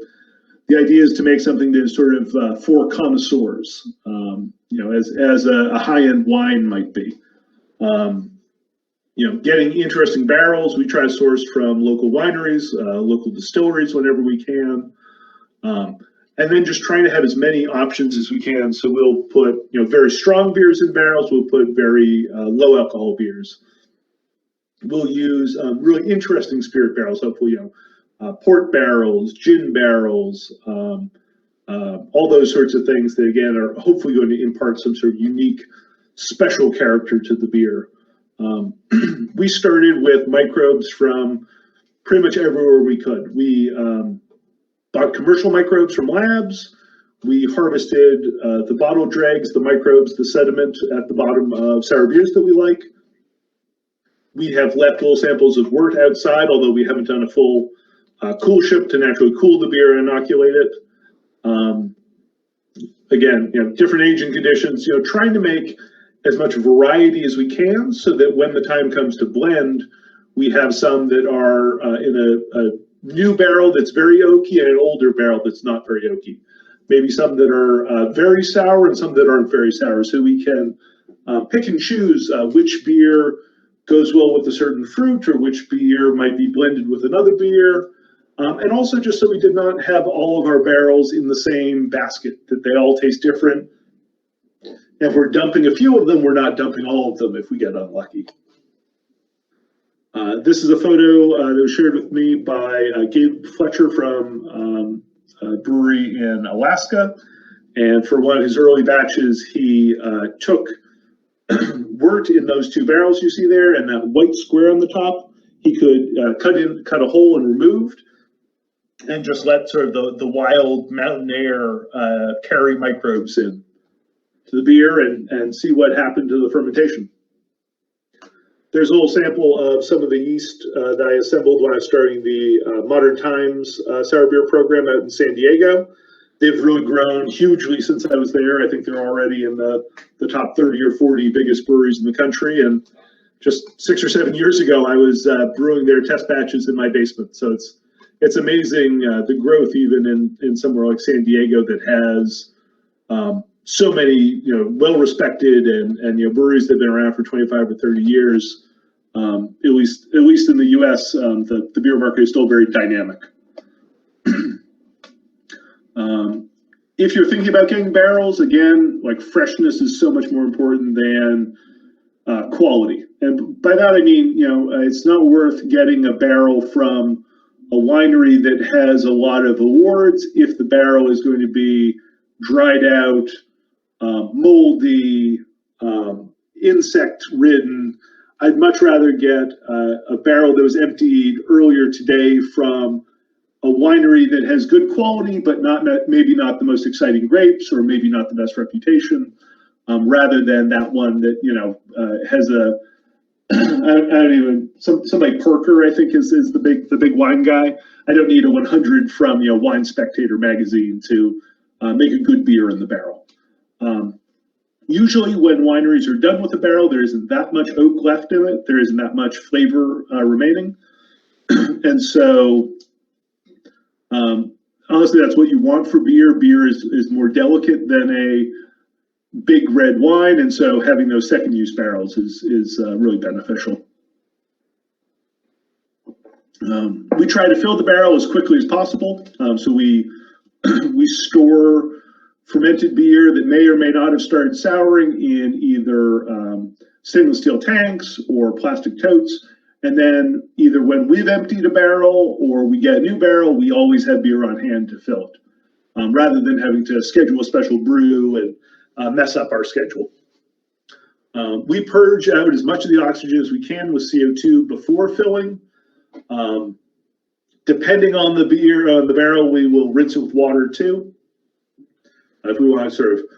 idea is to make something that is sort of for connoisseurs, as a high-end wine might be. Getting interesting barrels, we try to source from local wineries, local distilleries whenever we can. And then just trying to have as many options as we can. So we'll put, very strong beers in barrels. We'll put very low alcohol beers. We'll use really interesting spirit barrels, hopefully, port barrels, gin barrels, all those sorts of things that, again, are hopefully going to impart some sort of unique, special character to the beer. We started with microbes from pretty much everywhere we could. We bought commercial microbes from labs. We harvested the bottle dregs, the microbes, the sediment at the bottom of sour beers that we like. We have left little samples of wort outside, although we haven't done a full cool ship to naturally cool the beer and inoculate it. Again, different aging conditions, trying to make as much variety as we can so that when the time comes to blend, we have some that are in a new barrel that's very oaky and an older barrel that's not very oaky. Maybe some that are very sour and some that aren't very sour. So we can pick and choose which beer goes well with a certain fruit or which beer might be blended with another beer. And also just so we did not have all of our barrels in the same basket, that they all taste different. If we're dumping a few of them, we're not dumping all of them if we get unlucky. This is a photo that was shared with me by Gabe Fletcher from a brewery in Alaska. And for one of his early batches, he took wort in those two barrels you see there, and that white square on the top, he could cut a hole and removed, and just let sort of the wild mountain air carry microbes in to the beer and see what happened to the fermentation. There's a little sample of some of the yeast that I assembled when I was starting the Modern Times sour beer program out in San Diego. They've really grown hugely since I was there. I think they're already in the top 30 or 40 biggest breweries in the country. And just 6 or 7 years ago, I was brewing their test batches in my basement. So it's amazing the growth even in somewhere like San Diego that has so many well-respected and breweries that have been around for 25 or 30 years. At least in the U.S., the beer market is still very dynamic. If you're thinking about getting barrels, again, like freshness is so much more important than quality. And by that I mean, it's not worth getting a barrel from a winery that has a lot of awards if the barrel is going to be dried out, moldy, insect-ridden. I'd much rather get a barrel that was emptied earlier today from a winery that has good quality, but maybe not the most exciting grapes, or maybe not the best reputation, rather than that one that has a somebody Perker, I think is the big wine guy. I don't need a 100 from Wine Spectator magazine to make a good beer in the barrel. Usually when wineries are done with a barrel, there isn't that much oak left in it. There isn't that much flavor remaining. And so honestly, that's what you want for beer. Beer is more delicate than a big red wine. And so having those second use barrels is really beneficial. We try to fill the barrel as quickly as possible. So we store fermented beer that may or may not have started souring in either stainless steel tanks or plastic totes. And then either when we've emptied a barrel or we get a new barrel, we always have beer on hand to fill it, rather than having to schedule a special brew and mess up our schedule. We purge out as much of the oxygen as we can with CO2 before filling. Depending on the beer, the barrel, we will rinse it with water too. If we want to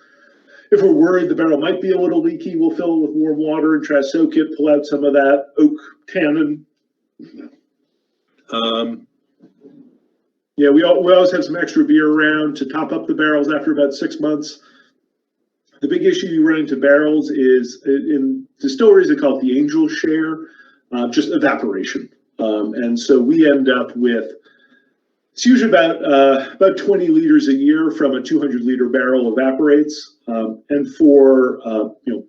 if we're worried the barrel might be a little leaky, we'll fill it with warm water and try to soak it, pull out some of that oak tannin. Yeah, we always have some extra beer around to top up the barrels after about 6 months. The big issue you run into barrels is in distilleries, they call it the angel share, just evaporation. And so we end up with, it's usually about 20 liters a year from a 200-liter barrel evaporates. And for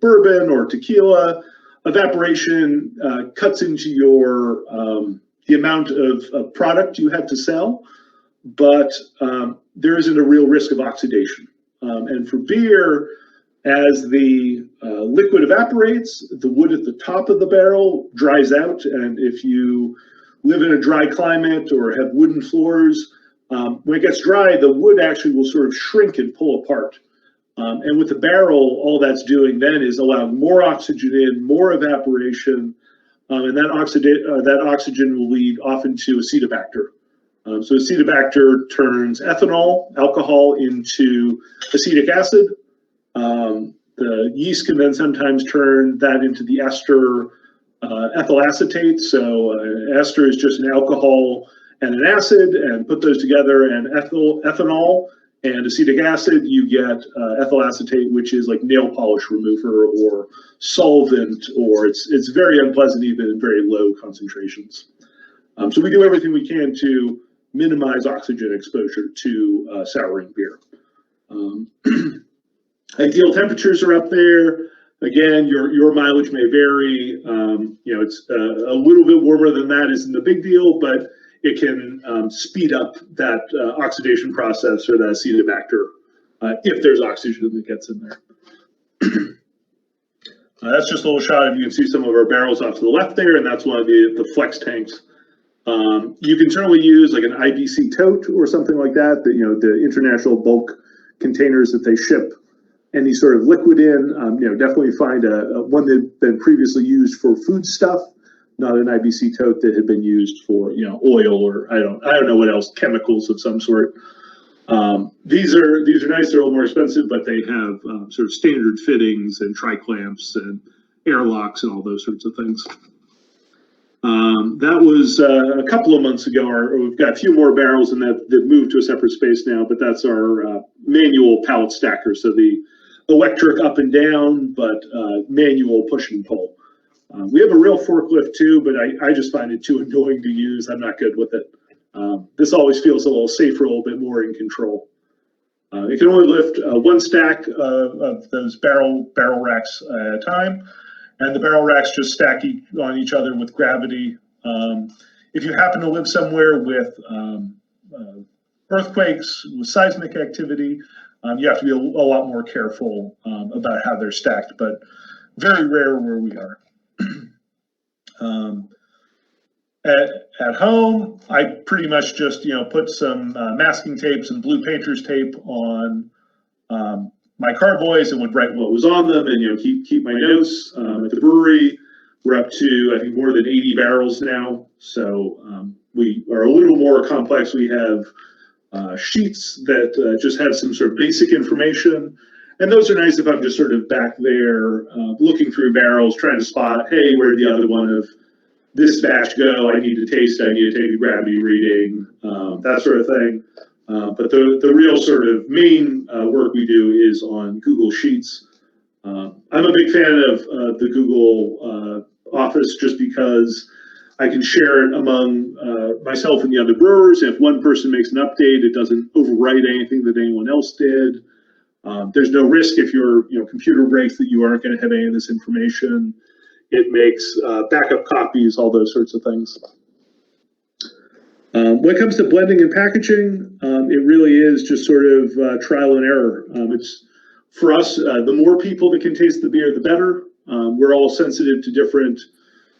bourbon or tequila, evaporation cuts into your the amount of product you have to sell, but there isn't a real risk of oxidation. And for beer, as the liquid evaporates, the wood at the top of the barrel dries out, and if you live in a dry climate or have wooden floors, when it gets dry, the wood actually will sort of shrink and pull apart. And with the barrel, all that's doing then is allowing more oxygen in, more evaporation, and that oxygen will lead often to acetobacter. So acetobacter turns ethanol, alcohol, into acetic acid. The yeast can then sometimes turn that into the ester ethyl acetate. So ester is just an alcohol and an acid, and put those together, and ethanol and acetic acid, you get ethyl acetate, which is like nail polish remover or solvent, or it's very unpleasant even in very low concentrations. So we do everything we can to minimize oxygen exposure to souring beer. Ideal temperatures are up there. Again, your mileage may vary. It's a little bit warmer than that isn't a big deal, but it can speed up that oxidation process or that acetobacter if there's oxygen that gets in there. That's just a little shot of, you can see some of our barrels off to the left there, and that's one of the flex tanks. You can certainly use like an IBC tote or something like that, the international bulk containers that they ship any sort of liquid in. Definitely find one that had been previously used for food stuff, not an IBC tote that had been used for oil or I don't know what else, chemicals of some sort. These are nice. They're a little more expensive, but they have sort of standard fittings and tri-clamps and airlocks and all those sorts of things. That was a couple of months ago. We've got a few more barrels and that moved to a separate space now, but that's our manual pallet stacker. So the electric up and down, but manual push and pull. We have a real forklift too, but I just find it too annoying to use. I'm not good with it. This always feels a little safer, a little bit more in control. It can only lift one stack of those barrel racks at a time, and the barrel racks just stack on each other with gravity. If you happen to live somewhere with earthquakes, with seismic activity, you have to be a lot more careful about how they're stacked, but very rare where we are. At home, I pretty much just put some masking tape, some blue painter's tape on my carboys and would write what was on them and keep my notes. At the brewery, we're up to I think more than 80 barrels now, so we are a little more complex. We have sheets that just have some sort of basic information, and those are nice if I'm just sort of back there looking through barrels, trying to spot, hey, where did the other one of this batch go? I need to taste it, I need to take a gravity reading, that sort of thing. But the real sort of main work we do is on Google Sheets. I'm a big fan of the Google Office just because I can share it among myself and the other brewers. If one person makes an update, it doesn't overwrite anything that anyone else did. There's no risk if your computer breaks that you aren't going to have any of this information. It makes backup copies, all those sorts of things. When it comes to blending and packaging, it really is just sort of trial and error. It's for us, the more people that can taste the beer, the better. We're all sensitive to different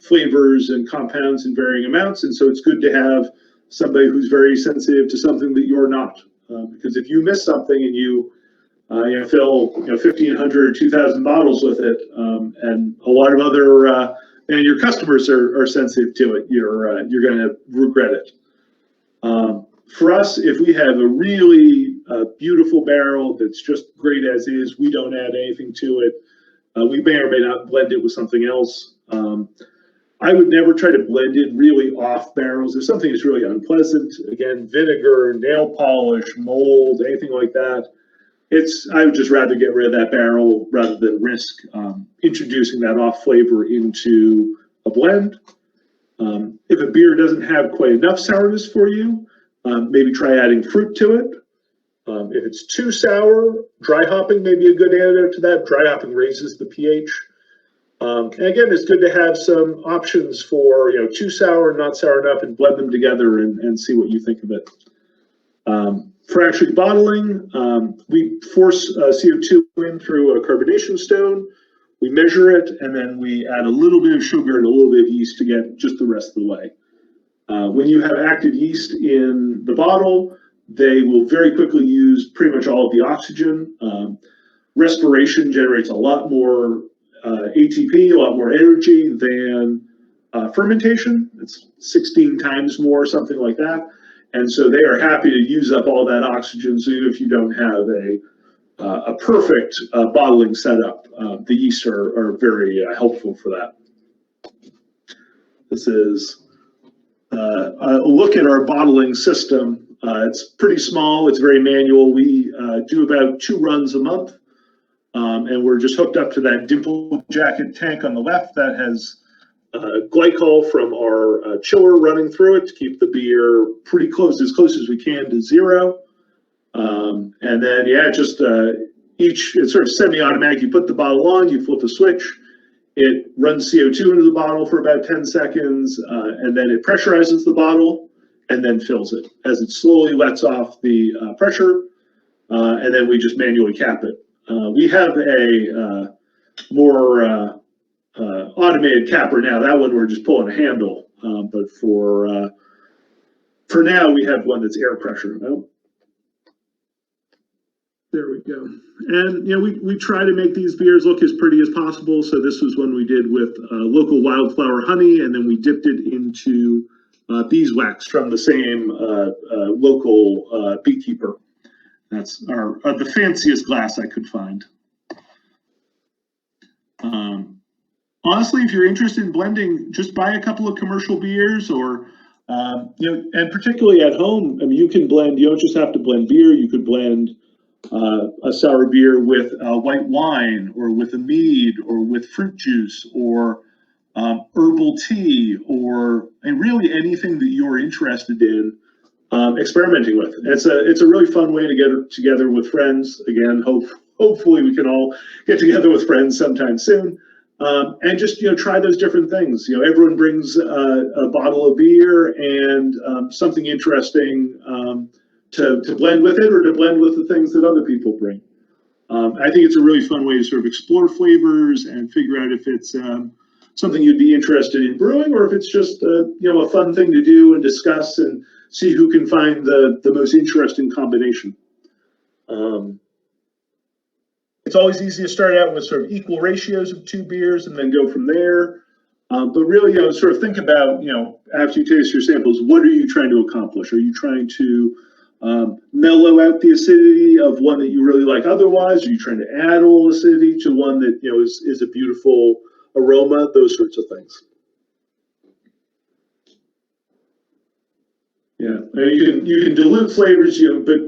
flavors and compounds in varying amounts, and so it's good to have somebody who's very sensitive to something that you're not. Because if you miss something and you fill 1,500 or 2,000 bottles with it, and a lot of other and your customers are sensitive to it, you're going to regret it. For us, if we have a really beautiful barrel that's just great as is, we don't add anything to it. We may or may not blend it with something else. I would never try to blend in really off barrels. If something is really unpleasant, again, vinegar, nail polish, mold, anything like that, I would just rather get rid of that barrel rather than risk introducing that off flavor into a blend. If a beer doesn't have quite enough sourness for you, maybe try adding fruit to it. If it's too sour, dry hopping may be a good antidote to that. Dry hopping raises the pH. And again, it's good to have some options for, too sour and not sour enough, and blend them together and see what you think of it. For actually bottling, we force CO2 in through a carbonation stone. We measure it, and then we add a little bit of sugar and a little bit of yeast to get just the rest of the way. When you have active yeast in the bottle, they will very quickly use pretty much all of the oxygen. Respiration generates a lot more ATP, a lot more energy than fermentation. It's 16 times more, something like that. And so they are happy to use up all that oxygen. So even if you don't have a perfect bottling setup, the yeast are very helpful for that. This is a look at our bottling system. It's pretty small. It's very manual. We do about 2 runs a month. And we're just hooked up to that dimple jacket tank on the left that has glycol from our chiller running through it to keep the beer pretty close as we can to 0. And then, just it's sort of semi-automatic. You put the bottle on, you flip a switch, it runs CO2 into the bottle for about 10 seconds, and then it pressurizes the bottle and then fills it as it slowly lets off the pressure, and then we just manually cap it. We have a more automated capper now. That one we're just pulling a handle, but for now we have one that's air pressure. Oh, there we go. And we try to make these beers look as pretty as possible. So this was one we did with local wildflower honey, and then we dipped it into beeswax from the same local beekeeper. That's the fanciest glass I could find. Honestly, if you're interested in blending, just buy a couple of commercial beers, or and particularly at home, I mean, you can blend. You don't just have to blend beer. You could blend a sour beer with white wine, or with a mead, or with fruit juice, or herbal tea, and really anything that you're interested in experimenting with. It's a really fun way to get together with friends. Again, hopefully we can all get together with friends sometime soon, and just try those different things. Everyone brings a bottle of beer and something interesting to blend with it, or to blend with the things that other people bring. I think it's a really fun way to sort of explore flavors and figure out if it's something you'd be interested in brewing, or if it's just a fun thing to do and discuss and see who can find the most interesting combination. It's always easy to start out with sort of equal ratios of 2 beers and then go from there. But really, sort of think about, after you taste your samples, what are you trying to accomplish? Are you trying to mellow out the acidity of one that you really like otherwise? Are you trying to add a little acidity to one that, is a beautiful aroma? Those sorts of things. Yeah, you can dilute flavors, but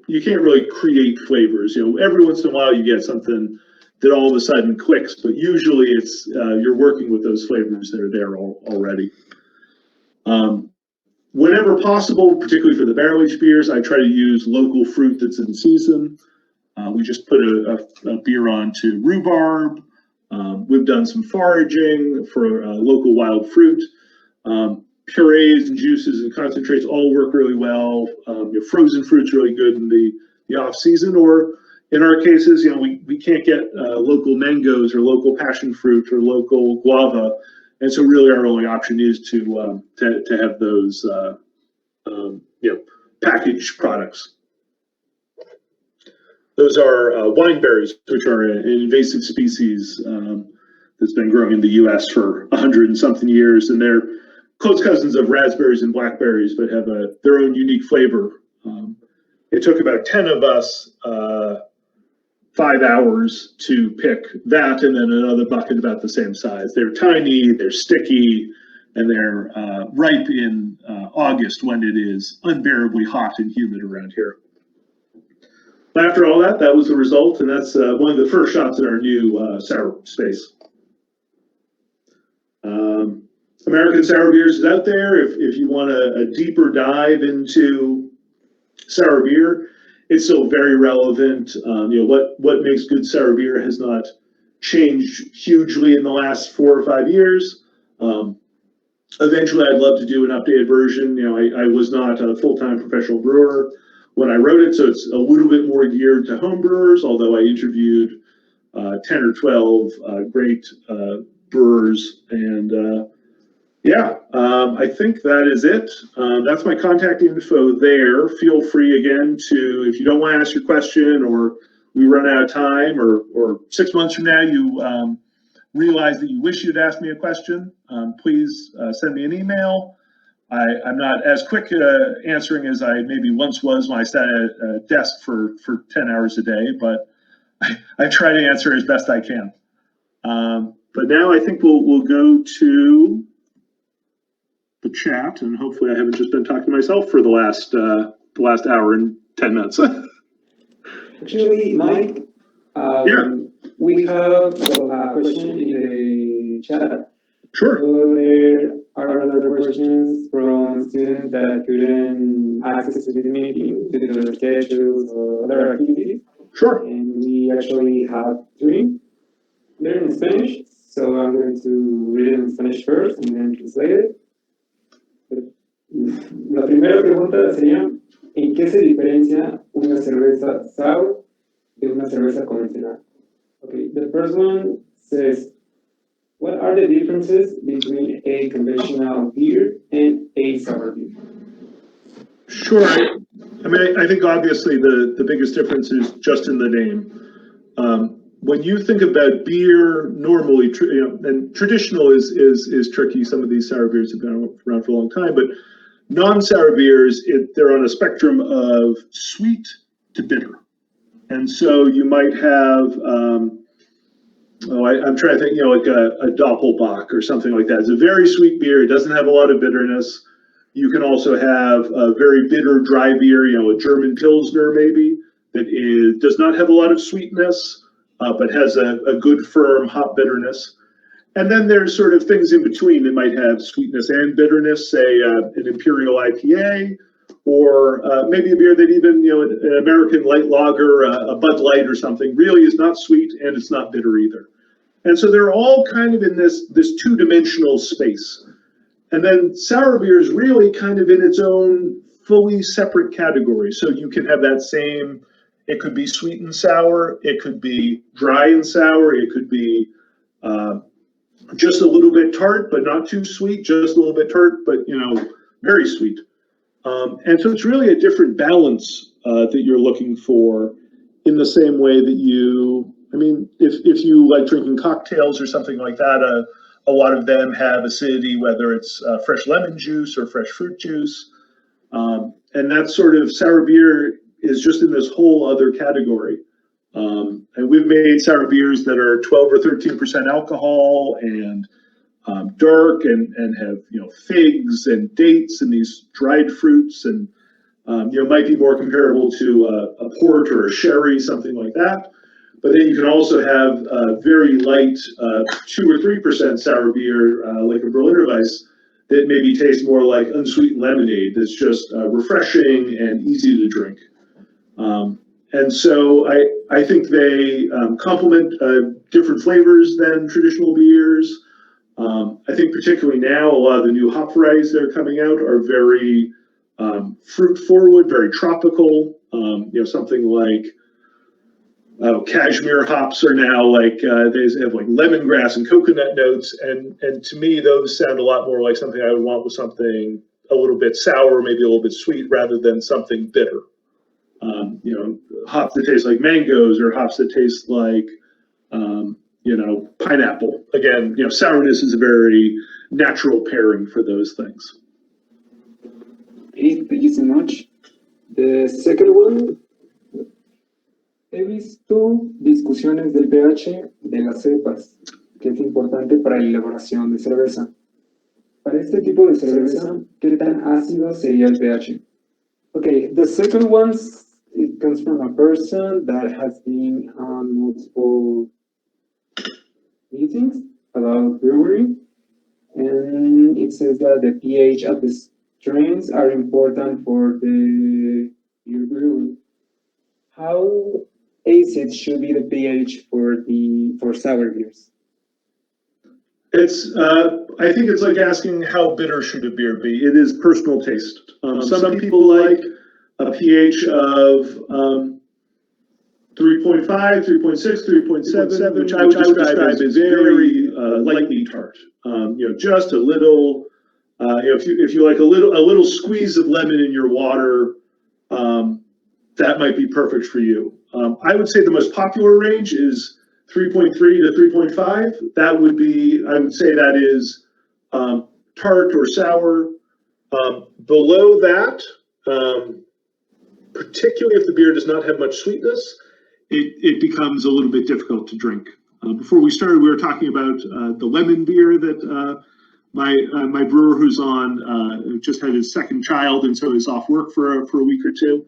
you can't really create flavors. Every once in a while you get something that all of a sudden clicks, but usually it's you're working with those flavors that are there already. Whenever possible, particularly for the barrel-aged beers, I try to use local fruit that's in season. We just put a beer onto rhubarb. We've done some foraging for local wild fruit. Purees and juices and concentrates all work really well. Frozen fruit's really good in the off season, or in our cases, we can't get local mangoes or local passion fruit or local guava, and so really our only option is to have those packaged products. Those are wine berries, which are an invasive species that's been growing in the U.S. for 100 and something years, and they're close cousins of raspberries and blackberries, but have their own unique flavor. It took about 10 of us 5 hours to pick that, and then another bucket about the same size. They're tiny, they're sticky, and they're ripe in August when it is unbearably hot and humid around here. But after all that, that was the result, and that's one of the first shots in our new sour space. American Sour Beers is out there. If you want a deeper dive into sour beer, it's still very relevant. What makes good sour beer has not changed hugely in the last 4 or 5 years. Eventually, I'd love to do an updated version. I was not a full-time professional brewer when I wrote it, so it's a little bit more geared to home brewers, although I interviewed 10 or 12 great brewers, and I think that is it. That's my contact info there. Feel free again to, if you don't want to ask your question, or we run out of time, or 6 months from now you realize that you wish you'd asked me a question, please send me an email. I'm not as quick answering as I maybe once was when I sat at a desk for 10 hours a day, but I try to answer as best I can. But now I think we'll go to the chat, and hopefully I haven't just been talking to myself for the last hour and 10 minutes. Actually, Mike, we have a question in the chat. Sure. So there are other questions from students that couldn't access to the meeting due to their schedules or other activities. Sure. And we actually have 3. They're in Spanish, so I'm going to read it in Spanish first and then translate it. La primera pregunta sería, ¿en qué se diferencia una cerveza sour de una cerveza convencional? Okay, the first one says, what are the differences between a conventional beer and a sour beer? Sure. I think obviously the biggest difference is just in the name. When you think about beer, normally, and traditional is tricky. Some of these sour beers have been around for a long time, but non-sour beers, they're on a spectrum of sweet to bitter. And so you might have, I'm trying to think, like a Doppelbock or something like that. It's a very sweet beer. It doesn't have a lot of bitterness. You can also have a very bitter dry beer, a German Pilsner maybe, that does not have a lot of sweetness, but has a good firm hop bitterness. And then there's sort of things in between that might have sweetness and bitterness, say an Imperial IPA, or maybe a beer that even, an American light lager, a Bud Light or something, really is not sweet and it's not bitter either. And so they're all kind of in this two-dimensional space. And then sour beer is really kind of in its own fully separate category. So you can have that same, it could be sweet and sour, it could be dry and sour, it could be just a little bit tart, but not too sweet, just a little bit tart, but very sweet. And so it's really a different balance that you're looking for, in the same way that if you like drinking cocktails or something like that, a lot of them have acidity, whether it's fresh lemon juice or fresh fruit juice. And that sort of sour beer is just in this whole other category. And we've made sour beers that are 12 or 13% alcohol and dark and have figs and dates and these dried fruits, and might be more comparable to a port or a sherry, something like that. But then you can also have very light 2 or 3% sour beer, like a Berliner Weiss, that maybe tastes more like unsweetened lemonade. That's just refreshing and easy to drink. And so I think they complement different flavors than traditional beers. I think particularly now, a lot of the new hop varieties that are coming out are very fruit forward, very tropical. Something like cashmere hops are now like they have like lemongrass and coconut notes, and to me those sound a lot more like something I would want with something a little bit sour, maybe a little bit sweet, rather than something bitter. Hops that taste like mangoes, or hops that taste like pineapple. Again, sourness is a very natural pairing for those things. Okay, thank you so much. The second one, he visto discusiones del pH de las cepas, que es importante para la elaboración de cerveza. Para este tipo de cerveza, ¿qué tan ácido sería el pH? Okay, the second one, it comes from a person that has been on multiple meetings about brewery, and it says that the pH of the strains are important for the beer brewery. How acid should be the pH for sour beers? It's, I think it's like asking how bitter should a beer be. It is personal taste. Some people like a pH of 3.5, 3.6, 3.7, which I would describe as very lightly tart. Just a little. If you like a little squeeze of lemon in your water, that might be perfect for you. I would say the most popular range is 3.3 to 3.5. That would be, I would say that is tart or sour. Below that, particularly if the beer does not have much sweetness, it becomes a little bit difficult to drink. Before we started, we were talking about the lemon beer that my brewer who's on just had his second child and so is off work for a week or two.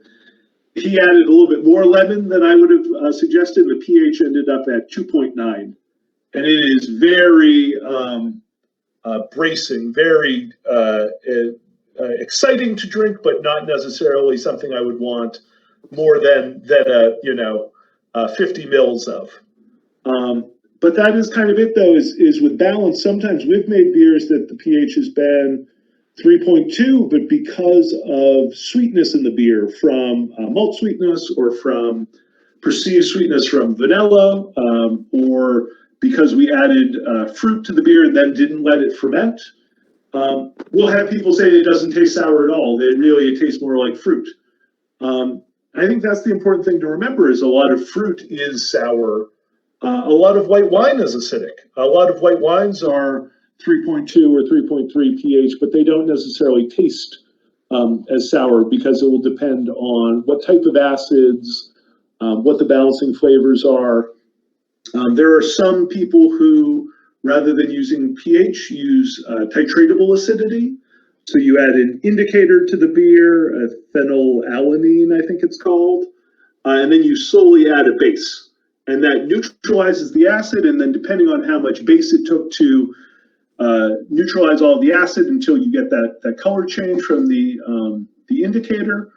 He added a little bit more lemon than I would have suggested. The pH ended up at 2.9, and it is very bracing, very exciting to drink, but not necessarily something I would want more than 50 mils of. But that is kind of it, though. Is with balance. Sometimes we've made beers that the pH has been 3.2, but because of sweetness in the beer from malt sweetness or from perceived sweetness from vanilla, or because we added fruit to the beer and then didn't let it ferment, we'll have people say it doesn't taste sour at all. It tastes more like fruit. I think that's the important thing to remember is a lot of fruit is sour. A lot of white wine is acidic. A lot of white wines are 3.2 or 3.3 pH, but they don't necessarily taste as sour because it will depend on what type of acids, what the balancing flavors are. There are some people who, rather than using pH, use titratable acidity. So you add an indicator to the beer, a phenylalanine, I think it's called, and then you slowly add a base. And that neutralizes the acid, and then depending on how much base it took to neutralize all the acid until you get that color change from the indicator,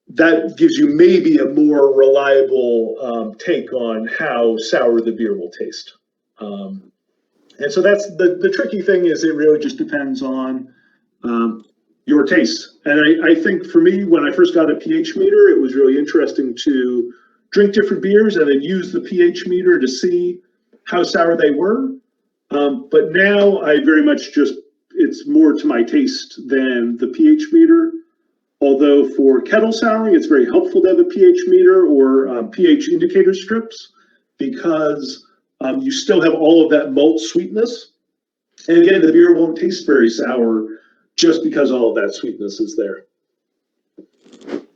that gives you maybe a more reliable take on how sour the beer will taste. And so that's the tricky thing is it really just depends on your taste. And I think for me, when I first got a pH meter, it was really interesting to drink different beers and then use the pH meter to see how sour they were. But now I very much it's more to my taste than the pH meter. Although for kettle souring, it's very helpful to have a pH meter or pH indicator strips because you still have all of that malt sweetness. And again, the beer won't taste very sour just because all of that sweetness is there.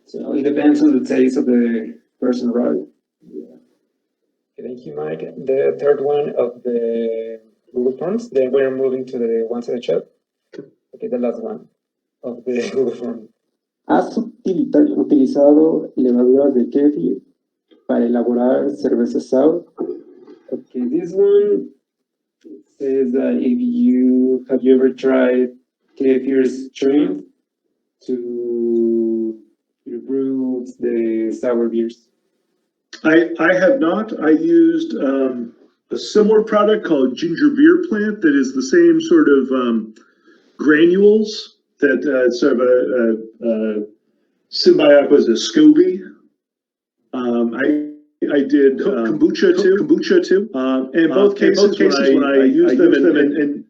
So it depends on the taste of the person, right? Yeah. Thank you, Mike. The third one of the Google Forms, then we're moving to the ones in the chat. Okay, the last one of the Google Form. ¿Has utilizado levaduras de kefir para elaborar cerveza sour? Okay, this one says that have you ever tried kefir strain to brew the sour beers? I have not. I used a similar product called ginger beer plant that is the same sort of granules that sort of a symbiotic was a SCOBY. I did kombucha too. In both cases when I used them, and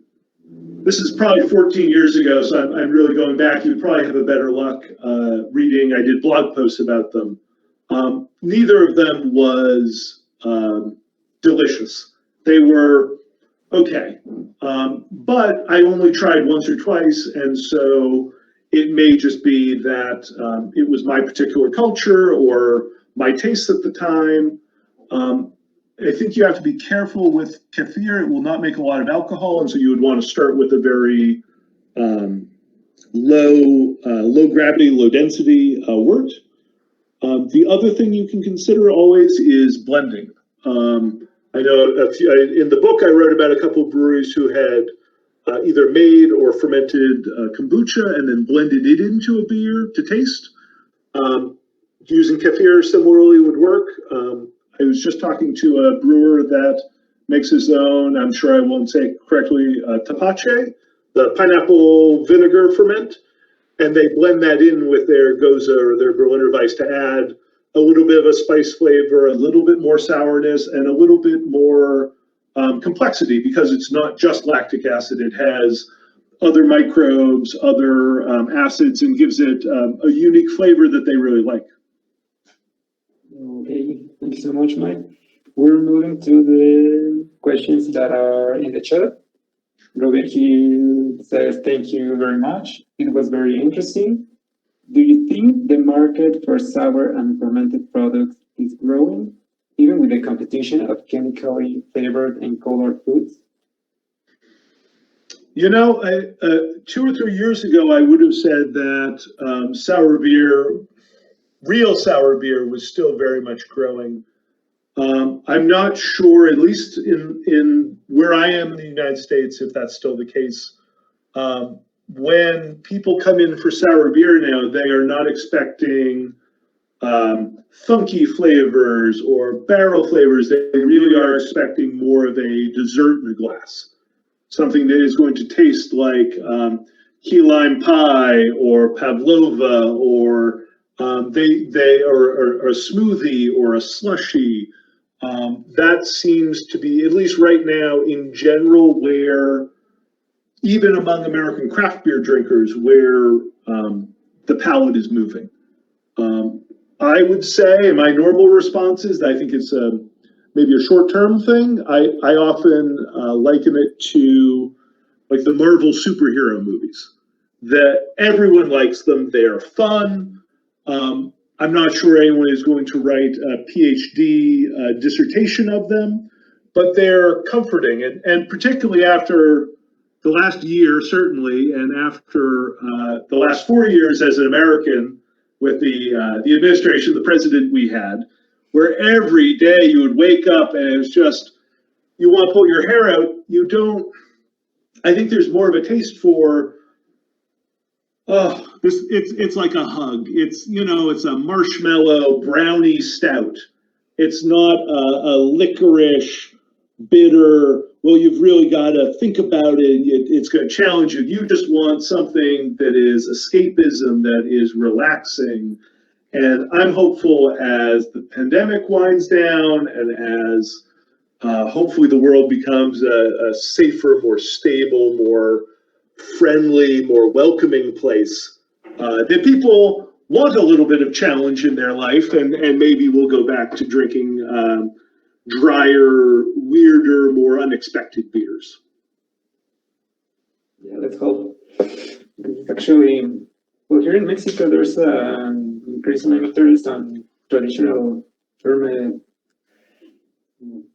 this is probably 14 years ago, so I'm really going back. You'd probably have a better luck reading. I did blog posts about them. Neither of them was delicious. They were okay, but I only tried once or twice, and so it may just be that it was my particular culture or My taste at the time, I think you have to be careful with kefir. It will not make a lot of alcohol, and so you would want to start with a very low gravity, low density wort. The other thing you can consider always is blending. I know in the book I wrote about a couple of breweries who had either made or fermented kombucha and then blended it into a beer to taste. Using kefir similarly would work. I was just talking to a brewer that makes his own, I'm sure I won't say it correctly, tapache, the pineapple vinegar ferment, and they blend that in with their goza or their Berliner Weiss to add a little bit of a spice flavor, a little bit more sourness, and a little bit more complexity, because it's not just lactic acid. It has other microbes, other acids, and gives it a unique flavor that they really like. Okay, thank you so much, Mike. We're moving to the questions that are in the chat. Robert here says, thank you very much. It was very interesting. Do you think the market for sour and fermented products is growing, even with the competition of chemically flavored and colored foods? You know, 2 or 3 years ago, I would have said that sour beer, real sour beer, was still very much growing. I'm not sure, at least in where I am in the United States, if that's still the case. When people come in for sour beer now, they are not expecting funky flavors or barrel flavors. They really are expecting more of a dessert in a glass. Something that is going to taste like key lime pie or pavlova, or or a smoothie or a slushy. That seems to be, at least right now, in general, where even among American craft beer drinkers, where the palate is moving. I would say, and my normal response is, I think it's maybe a short-term thing. I often liken it to like the Marvel superhero movies, that everyone likes them. They are fun. I'm not sure anyone is going to write a PhD dissertation of them, but they're comforting, and particularly after the last year, certainly, and after the last 4 years as an American with the administration, the president we had, where every day you would wake up and it was just, you want to pull your hair out. You don't. I think there's more of a taste for, it's like a hug. It's, it's a marshmallow brownie stout. It's not a licorice, bitter, well, you've really got to think about it. It's going to challenge you. You just want something that is escapism, that is relaxing. And I'm hopeful as the pandemic winds down and as hopefully the world becomes a safer, more stable, more friendly, more welcoming place, that people want a little bit of challenge in their life, and maybe we'll go back to drinking drier, weirder, more unexpected beers. Yeah, let's hope. Actually, well, here in Mexico, there's an increasing interest on traditional fermented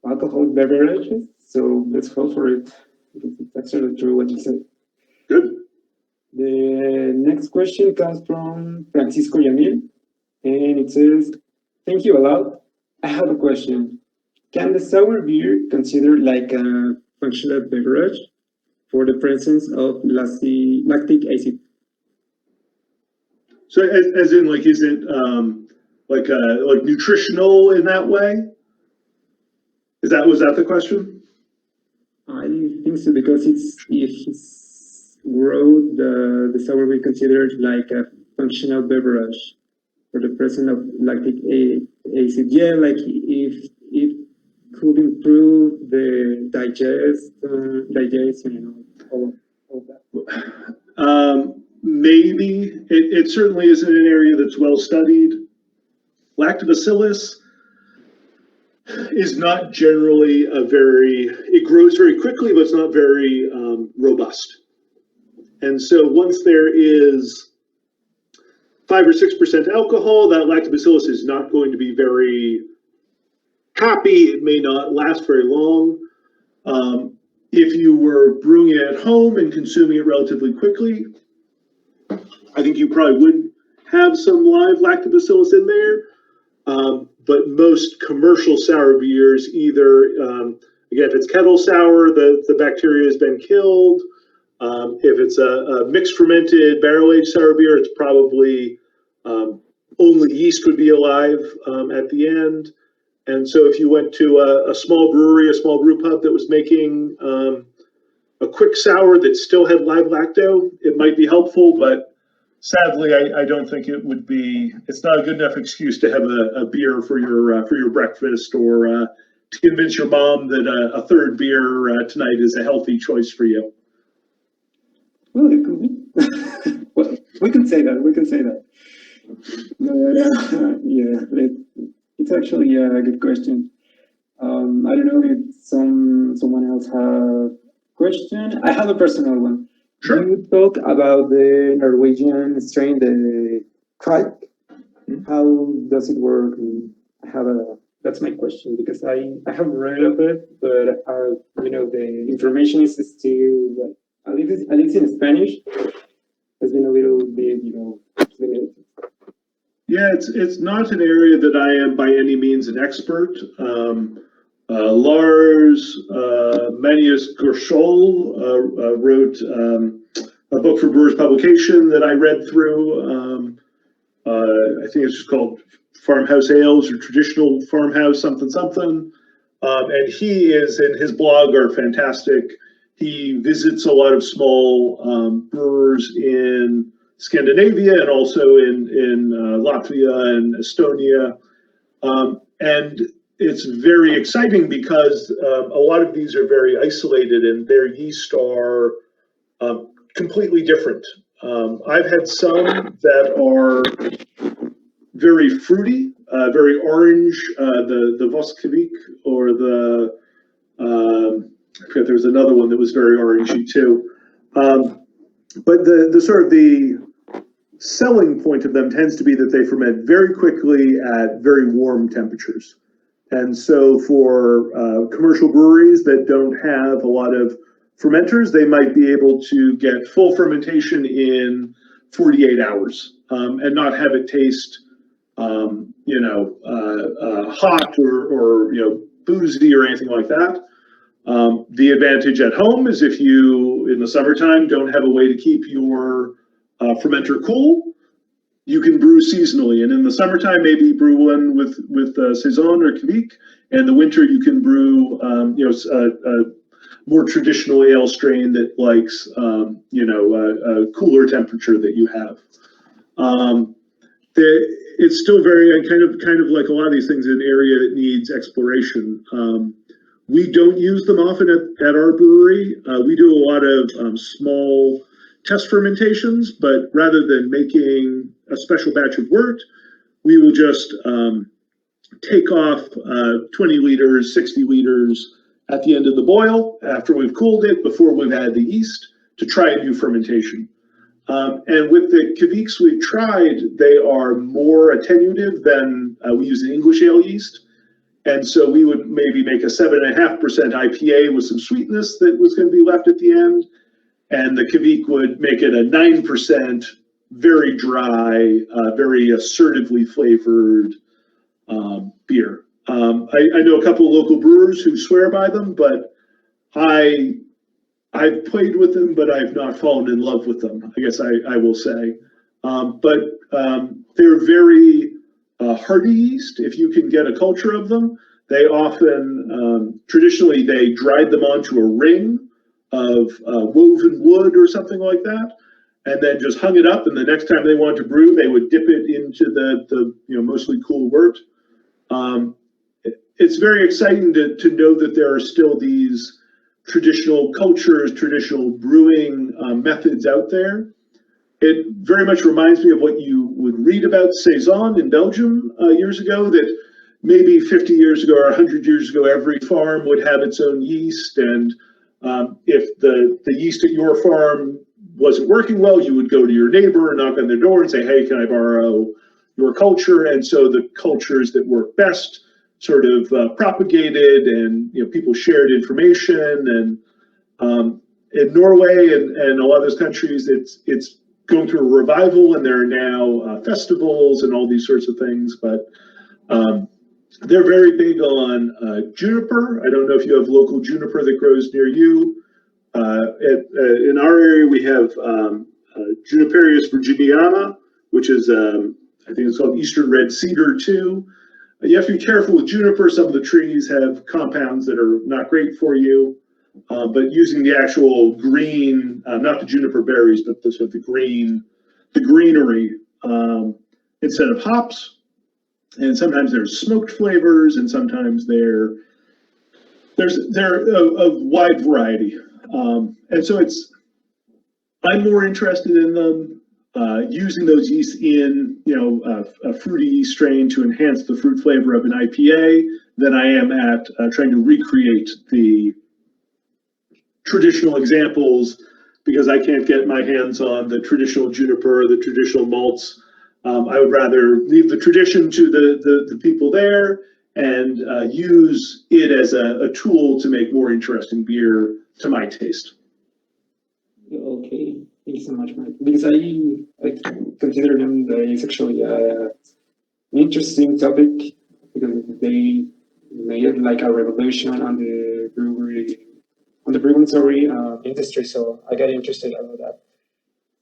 alcoholic beverages. So let's hope for it. It's actually true what you said. Good. The next question comes from Francisco Yamil, and it says, thank you a lot. I have a question. Can the sour beer considered like a functional beverage for the presence of lactic acid? So, as in, like, is it like nutritional in that way? Was that the question? I think so, because it's growth the sour beer considered like a functional beverage for the presence of lactic acid. Yeah, like if it could improve the digestion, all that. Maybe. It certainly isn't an area that's well studied. Lactobacillus is not generally it grows very quickly, but it's not very robust. And so once there is 5 or 6% alcohol, that lactobacillus is not going to be very happy. It may not last very long. If you were brewing it at home and consuming it relatively quickly, I think you probably would have some live lactobacillus in there. But most commercial sour beers, either, again, if it's kettle sour, the bacteria has been killed. If it's a mixed fermented barrel-aged sour beer, it's probably only yeast would be alive at the end. And so if you went to a small brewery, a small brew pub that was making a quick sour that still had live lacto, it might be helpful, but sadly, I don't think it would be. It's not a good enough excuse to have a beer for your breakfast, or to convince your mom that a third beer tonight is a healthy choice for you. Well, it could be. Well, we can say that. We can say that. It's actually a good question. I don't know if someone else have a question. I have a personal one. Sure. You talk about the Norwegian strain, the Química. How does it work? That's my question, because I have read of it, but the information is still, at least in Spanish, has been a little bit, limited. Yeah, it's not an area that I am by any means an expert. Lars Manius Gerschol wrote a book for Brewers Publication that I read through. I think it's just called Farmhouse Ales, or Traditional Farmhouse something. And he is, and his blog are fantastic. He visits a lot of small brewers in Scandinavia and also in Latvia and Estonia. And it's very exciting because a lot of these are very isolated and their yeast are completely different. I've had some that are very fruity, very orange, the Voskvik, or I forget, there's another one that was very orangey too. But the sort of the selling point of them tends to be that they ferment very quickly at very warm temperatures. And so for commercial breweries that don't have a lot of fermenters, they might be able to get full fermentation in 48 hours and not have it taste, hot or boozy or anything like that. The advantage at home is if you, in the summertime, don't have a way to keep your fermenter cool, you can brew seasonally. And in the summertime, maybe brew one with Saison or Química. And in the winter, you can brew, a more traditional ale strain that likes, a cooler temperature that you have. It's still very kind of like a lot of these things, an area that needs exploration. We don't use them often at our brewery. We do a lot of small test fermentations, but rather than making a special batch of wort, we will just take off 20 liters, 60 liters at the end of the boil after we've cooled it, before we've added the yeast, to try a new fermentation. And with the Químics we've tried, they are more attenuative than we use an English ale yeast. And so we would maybe make a 7.5% IPA with some sweetness that was going to be left at the end. And the Químic would make it a 9%, very dry, very assertively flavored beer. I know a couple of local brewers who swear by them, but I've played with them, but I've not fallen in love with them, I guess I will say. But they're very hardy yeast. If you can get a culture of them, they often, traditionally, they dried them onto a ring of woven wood or something like that, and then just hung it up. And the next time they wanted to brew, they would dip it into the mostly cool wort. It's very exciting to know that there are still these traditional cultures, traditional brewing methods out there. It very much reminds me of what you would read about Saison in Belgium years ago, that maybe 50 years ago or 100 years ago, every farm would have its own yeast. And if the yeast at your farm wasn't working well, you would go to your neighbor and knock on their door and say, hey, can I borrow your culture? And so the cultures that work best sort of propagated, and people shared information. And in Norway and a lot of those countries, it's going through a revival, and there are now festivals and all these sorts of things. But they're very big on juniper. I don't know if you have local juniper that grows near you. In our area, we have Juniperius virginiana, which is, I think it's called Eastern Red Cedar too. You have to be careful with juniper. Some of the trees have compounds that are not great for you. But using the actual green, not the juniper berries, but the greenery instead of hops. And sometimes there's smoked flavors, and sometimes they're a wide variety. And so I'm more interested in them using those yeasts in a fruity yeast strain to enhance the fruit flavor of an IPA than I am at trying to recreate the traditional examples, because I can't get my hands on the traditional juniper, the traditional malts. I would rather leave the tradition to the people there and use it as a tool to make more interesting beer to my taste. Okay, thank you so much, Mike. Because I consider them that it's actually an interesting topic, because they made like a revolution on the brewing industry. So I got interested about that.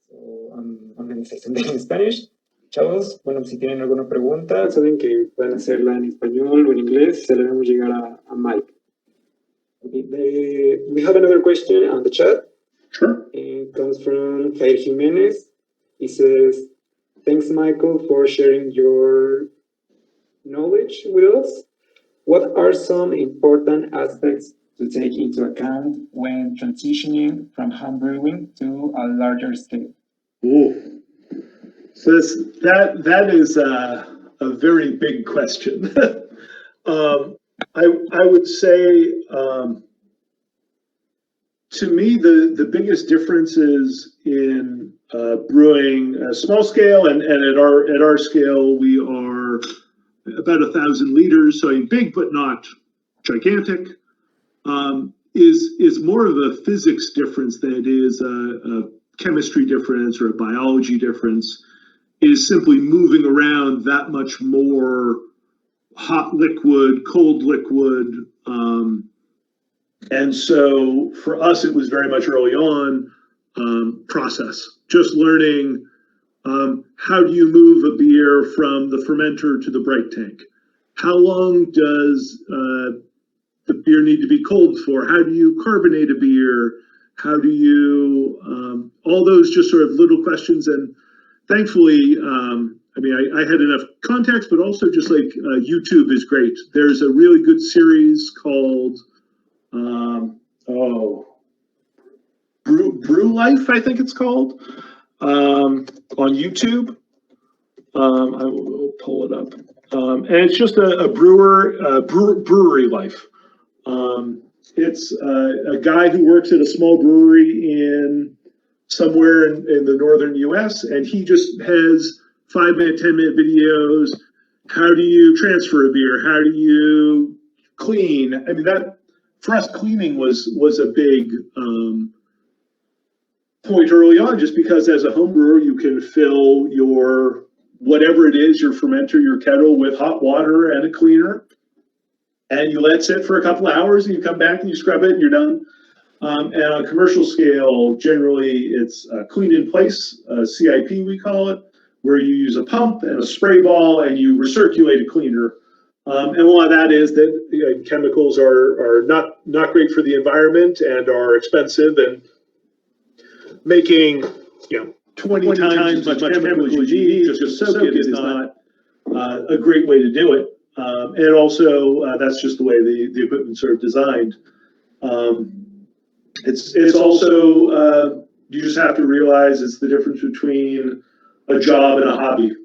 So I'm going to say something in Spanish. Chavos, bueno, si tienen alguna pregunta, saben que pueden hacerla en español o en inglés. Se le damos llegar a Mike. Okay, we have another question on the chat. Sure. It comes from Jair Jimenez. He says, thanks, Michael, for sharing your knowledge with us. What are some important aspects to take into account when transitioning from home brewing to a larger scale? Ooh. So that is a very big question. I would say, to me, the biggest differences in brewing a small scale and at our scale, we are about 1,000 liters, so big but not gigantic. Is more of a physics difference than it is a chemistry difference or a biology difference. Is simply moving around that much more hot liquid, cold liquid. And so for us, it was very much early on process, just learning how do you move a beer from the fermenter to the bright tank? How long does the beer need to be cold for? How do you carbonate a beer? How do you, all those just sort of little questions. And thankfully, I had enough context, but also just like YouTube is great. There's a really good series called Brew Life, I think it's called, on YouTube. I will pull it up. And it's just a brewery life. It's a guy who works at a small brewery in somewhere in the northern US, and he just has 5-minute, 10-minute videos. How do you transfer a beer? How do you clean? I mean, that for us, cleaning was a big point early on, just because as a home brewer, you can fill your whatever it is, your fermenter, your kettle, with hot water and a cleaner, and you let it sit for a couple of hours, and you come back and you scrub it and you're done. And on a commercial scale, generally it's clean in place, CIP we call it, where you use a pump and a spray ball and you recirculate a cleaner. And a lot of that is that chemicals are not great for the environment and are expensive, and making 20 times as much chemicals as you need just to soak it is not a great way to do it. And also that's just the way the equipment's sort of designed. It's also, you just have to realize it's the difference between a job and a hobby.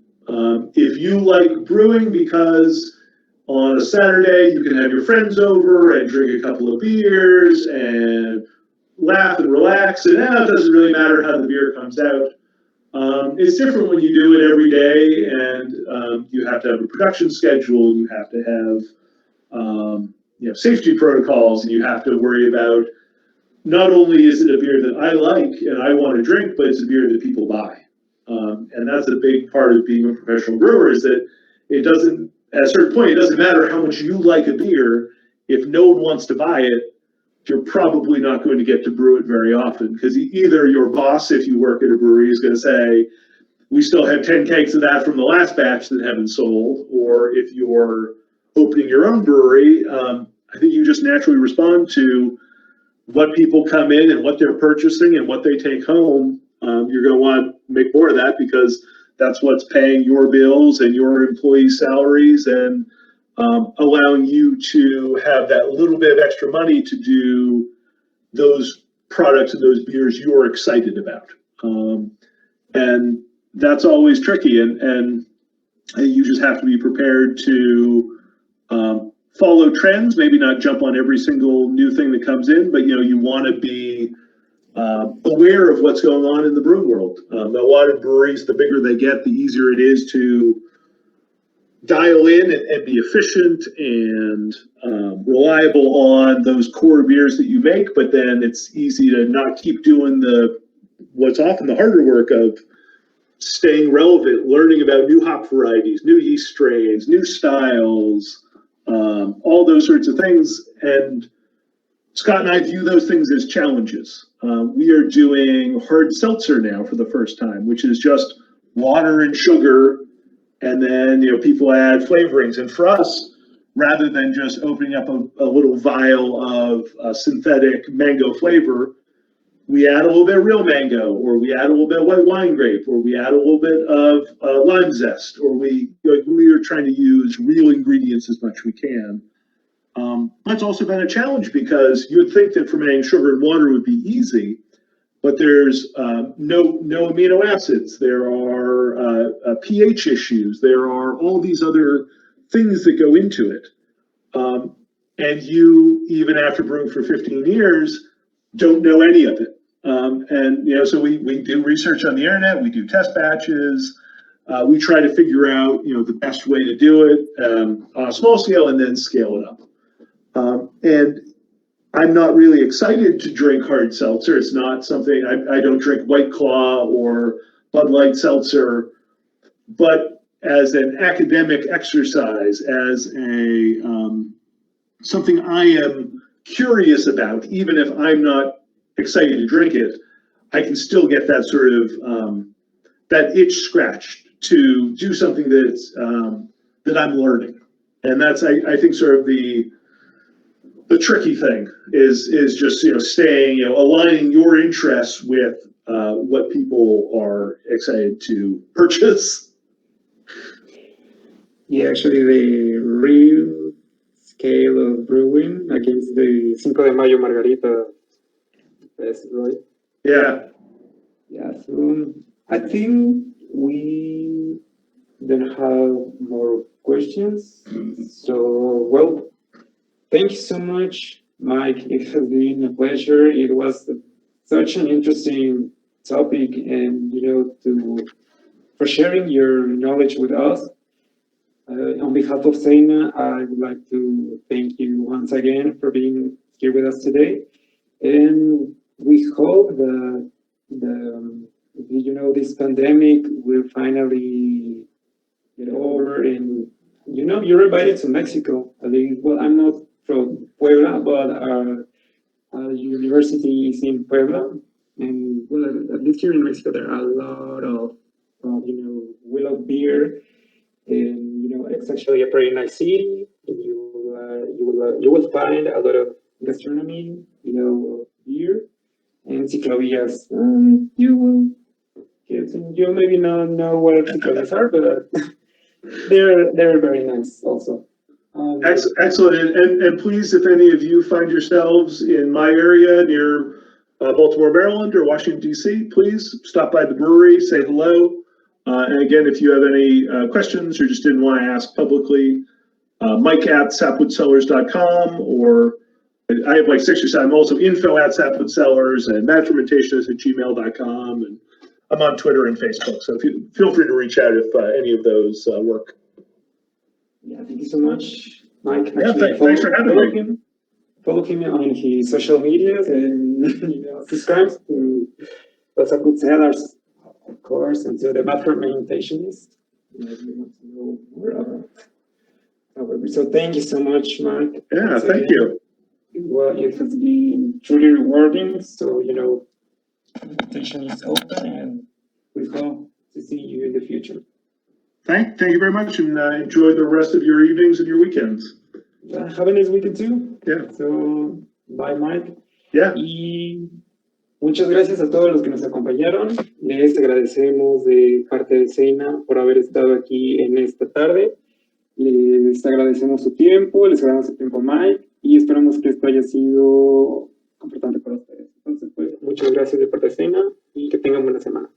If you like brewing because on a Saturday you can have your friends over and drink a couple of beers and laugh and relax, and it doesn't really matter how the beer comes out. It's different when you do it every day, and you have to have a production schedule, you have to have safety protocols, and you have to worry about not only is it a beer that I like and I want to drink, but it's a beer that people buy. And that's a big part of being a professional brewer, is that it doesn't, at a certain point, it doesn't matter how much you like a beer. If no one wants to buy it, you're probably not going to get to brew it very often, because either your boss, if you work at a brewery, is going to say, we still have 10 kegs of that from the last batch that haven't sold, or if you're opening your own brewery, I think you just naturally respond to what people come in and what they're purchasing and what they take home. You're going to want to make more of that, because that's what's paying your bills and your employees' salaries, and allowing you to have that little bit of extra money to do those products and those beers you're excited about. And that's always tricky, and you just have to be prepared to follow trends, maybe not jump on every single new thing that comes in, but you want to be aware of what's going on in the brewing world. A lot of breweries, the bigger they get, the easier it is to dial in and be efficient and reliable on those core beers that you make, but then it's easy to not keep doing what's often the harder work of staying relevant, learning about new hop varieties, new yeast strains, new styles, all those sorts of things. And Scott and I view those things as challenges. We are doing hard seltzer now for the first time, which is just water and sugar, and then people add flavorings. And for us, rather than just opening up a little vial of synthetic mango flavor, we add a little bit of real mango, or we add a little bit of white wine grape, or we add a little bit of lime zest, or we are trying to use real ingredients as much as we can. That's also been a challenge, because you would think that fermenting sugar and water would be easy, but there's no amino acids. There are pH issues. There are all these other things that go into it. And you, even after brewing for 15 years, don't know any of it. So we do research on the internet, we do test batches, we try to figure out, the best way to do it on a small scale, and then scale it up. And I'm not really excited to drink hard seltzer. It's not something, I don't drink White Claw or Bud Light seltzer, but as an academic exercise, as something I am curious about, even if I'm not excited to drink it, I can still get that sort of that itch scratched to do something that I'm learning. And that's, I think, sort of the tricky thing is just staying, aligning your interests with what people are excited to purchase. Yeah, actually, the real scale of brewing against the Cinco de Mayo Margarita fest, right? Yeah. Yeah, so I think we don't have more questions. So, well, thank you so much, Mike. It has been a pleasure. It was such an interesting topic, and for sharing your knowledge with us. On behalf of SEINA, I would like to thank you once again for being here with us today, and we hope that this pandemic will finally get over, and you're invited to Mexico. I think, well, I'm not from Puebla, but our university is in Puebla, and well, at least here in Mexico, there are a lot of willow beer, and it's actually a pretty nice city. And you will find a lot of gastronomy, beer, and ciclovías. You maybe not know what ciclovías are, but they're very nice also. Excellent. And please, if any of you find yourselves in my area near Baltimore, Maryland, or Washington, D.C., please stop by the brewery, say hello. And again, if you have any questions or just didn't want to ask publicly, Mike at sapwoodcellars.com, or I have like 6 or 7. I'm also info@Sapwood Cellars and madfermentationist@gmail.com. And I'm on Twitter and Facebook. So feel free to reach out if any of those work. Yeah, thank you so much, Mike. Yeah, thanks for having me. Follow him on his social medias and subscribe to the Sapwood Cellars, of course, and to the Fermentationist. If you want to know more about our. So thank you so much, Mark. Yeah, thank you. Well, it has been truly rewarding. So, the invitation is open and we hope to see you in the future. Thank you very much, and enjoy the rest of your evenings and your weekends. Have a nice weekend too. Yeah. So, bye, Mike. Yeah. Y muchas gracias a todos los que nos acompañaron. Les agradecemos de parte de SEINA por haber estado aquí en esta tarde. Les agradecemos su tiempo, les agradecemos su tiempo, Mike, y esperamos que esto haya sido importante para ustedes. Entonces, pues, muchas gracias de parte de SEINA y que tengan buena semana.